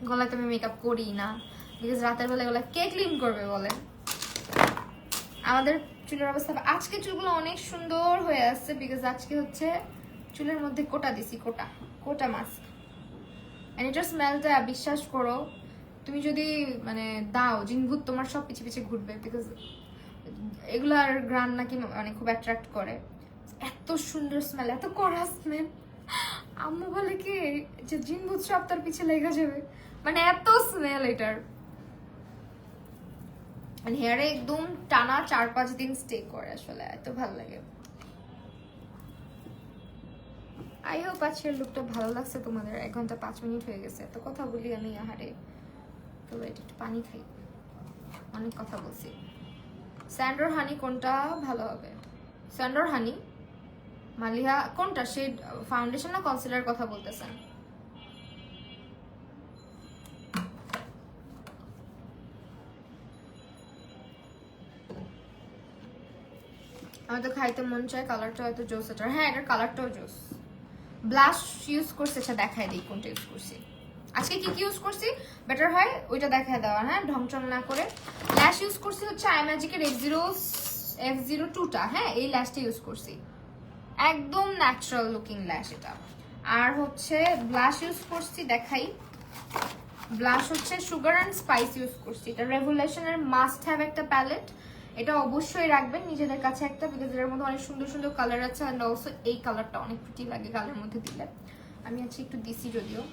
S1: গলায় তো আমি মেকআপ করি না, বিকজ রাতের বেলা গলায় কে ক্লিন করবে বলেন। আমাদের চুলের অবস্থা, আজকে চুলগুলো অনেক সুন্দর হয়ে আসছে, বিকজ আজকে হচ্ছে চুলের মধ্যে কোটা দিছি, কোটা কোটা মাস্ক। এন্ড এটার স্মেলটা বিশ্বাস করো, তুমি যদি মানে দাও জিনভূত তোমার সব পিছে পিছে ঘুরবে, বিকজ এগুলার গ্রান নাকি মানে খুব অ্যাট্রাক্ট করে। এত সুন্দর স্মেল, এত কড়া স্মেল। আম্মু বলে কি যে জিনভূত সব তার পিছে লেগে যাবে, মানে এত স্মেল এটার। মানে হেয়ারে একদম টানা 4-5 দিন স্টে করে, আসলে এত ভালো লাগে। আই হোপ আজকের লুকটা ভালো লাগছে তোমাদের। 1 ঘন্টা 5 মিনিট হয়ে গেছে, এত কথা বলি আমি আহারে। তো একটু পানি খাই, অনেক কথা বলছি। স্যান্ডোর হানি কোনটা ভালো হবে? স্যান্ডোর হানি মালিহা কোনটা শেড, ফাউন্ডেশন না কনসিলার কথা বলতেছেন? আমার তো খাইতে মন চায়, কালারটা হয়তো জোস এটার। হ্যাঁ এটার কালারটাও জোস। ব্লাশ ইউজ করছে, আচ্ছা দেখায় দিই কোনটা ইউজ করছি আজকে। কি কি ইউজ করছি বেটার হয় ওইটা দেখায় দেওয়া, হ্যাঁ ঢংচং না করে। ল্যাশ ইউজ করছি হচ্ছে আইম্যাজিকের F02টা, হ্যাঁ এই ল্যাশটা ইউজ করছি, একদম ন্যাচারাল লুকিং ল্যাশ এটা। আর হচ্ছে ব্লাশ ইউজ করছি, দেখাই। ব্লাশ হচ্ছে সুগার অ্যান্ড স্পাইস ইউজ করছি, এটা রেভুলেশনের মাস্ট হ্যাভ একটা প্যালেট, এটা অবশ্যই রাখবেন নিজেদের কাছে একটা, বিকজ এর মধ্যে অনেক সুন্দর সুন্দর কালার আছে। অ্যান্ড অলসো এই কালারটা অনেক প্রিটি লাগে গালের মধ্যে দিলে। আমি আজকে একটু দিছি, যদিও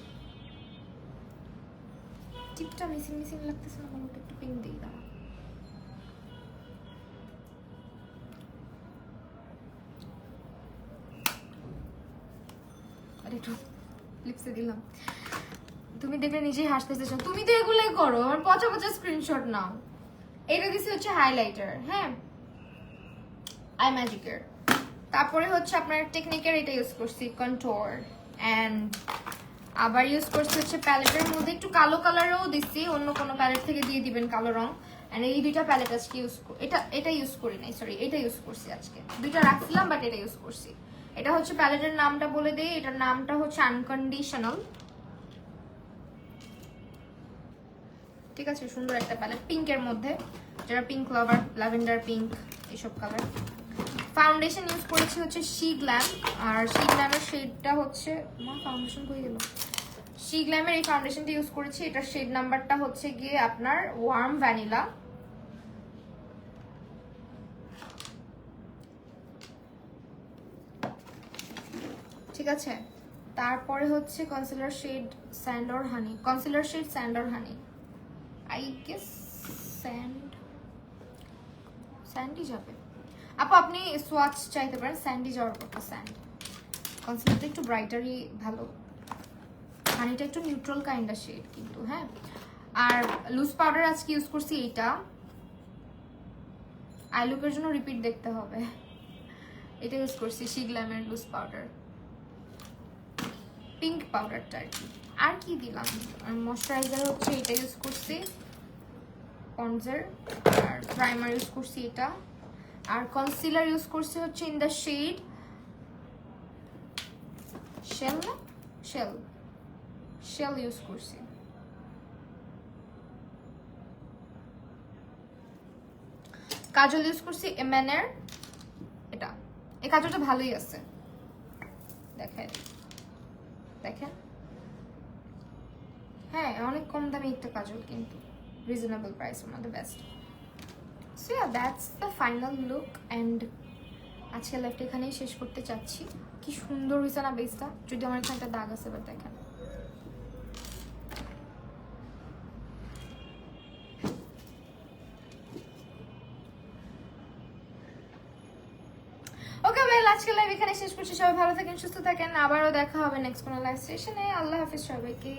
S1: টিপটা মিসিং মিসিং লাগতেছে না, কোনো একটু পিঙ্ক দিই দাও। আর একটু লিপসে দিলাম। তুমি দেখলে নিজেই হাসতেছ, তুমি তো এগুলোই করো, আমার পচা পচা স্ক্রিনশট নাও। এটা দিছি হচ্ছে হাইলাইটার, হ্যাঁ আই ম্যাজিকের। তারপরে হচ্ছে আপনার টেকনিকের এটা ইউজ করছি কন্ট্রোল, অ্যান্ড আবার ইউজ করছি হচ্ছে প্যালেটের মধ্যে একটু কালো কালারও দিচ্ছি, অন্য কোনো প্যালেট থেকে দিয়ে দিবেন কালো রং। অ্যান্ড এই দুইটা প্যালেট আজকে ইউজ এটা ইউজ করি নাই, সরি এটা ইউজ করছি আজকে। দুইটা রাখছিলাম বাট এটা ইউজ করছি। এটা হচ্ছে প্যালেটের নামটা বলে দিই, এটার নামটা হচ্ছে আনকন্ডিশনাল, ঠিক আছে? সুন্দর একটা প্যালেট পিঙ্কের মধ্যে, যারা পিঙ্ক লাভার, ল্যাভেন্ডার পিঙ্ক এইসব কালার। ফাউন্ডেশন ইউজ করেছি হচ্ছে শি গ্ল্যাম, আর শি গ্ল্যামের শেডটা হচ্ছে, মা ফাউন্ডেশন কই গেল? শি গ্ল্যামের এই ফাউন্ডেশনটা ইউজ করেছি, এটার শেড নাম্বারটা হচ্ছে গিয়ে আপনার ওয়ার্ম ভ্যানিলা। ঠিক আছে, তারপরে হচ্ছে concealer shade sand or honey, concealer shade sand or honey, I guess sandy যাবে। আপু আপনি সোয়াচ চাইতে পারেন, স্যান্ডি যাওয়ার কথা। স্যান্ড কনসিলারটা একটু ব্রাইটারই ভালো, হানিটা একটু নিউট্রাল কাইন্ডার শেড কিন্তু, হ্যাঁ। আর লুজ পাউডার আজকে ইউজ করছি এইটা, আই লুকের জন্য রিপিট দেখতে হবে। এটা ইউজ করছি শি গ্ল্যামের লুজ পাউডার, পিঙ্ক পাউডারটা আর কি। আর কি দিলাম, আর ময়শ্চারাইজার হচ্ছে এটা ইউজ করছি পন্ডসের, আর প্রাইমার ইউজ করছি এটা, আর কনসিলার ইউজ করছি হচ্ছে ইন দ্য শেড শেল, না শেল ইউজ করছি। কাজল ইউজ করছি এমএনের এটা, এই কাজলটা ভালোই আছে, দেখেন দেখেন, হ্যাঁ অনেক কম দামে একটা কাজল, কিন্তু reasonable price, one of the best. So yeah that's the final look. And আজকে লাইফটা এখানেই শেষ করতে চাচ্ছি। কি সুন্দর হয়েছে না বেসটা, যদি আমার এখানে একটা দাগ আছে, বাট দেখেন। ওকে ওয়েল, আজকে লাইভ এখানে শেষ করছি। সবাই ভালো থাকেন, সুস্থ থাকেন, আবারও দেখা হবে নেক্সট কোনো লাইভ সেশনে। আল্লাহ হাফিজ সবাইকে।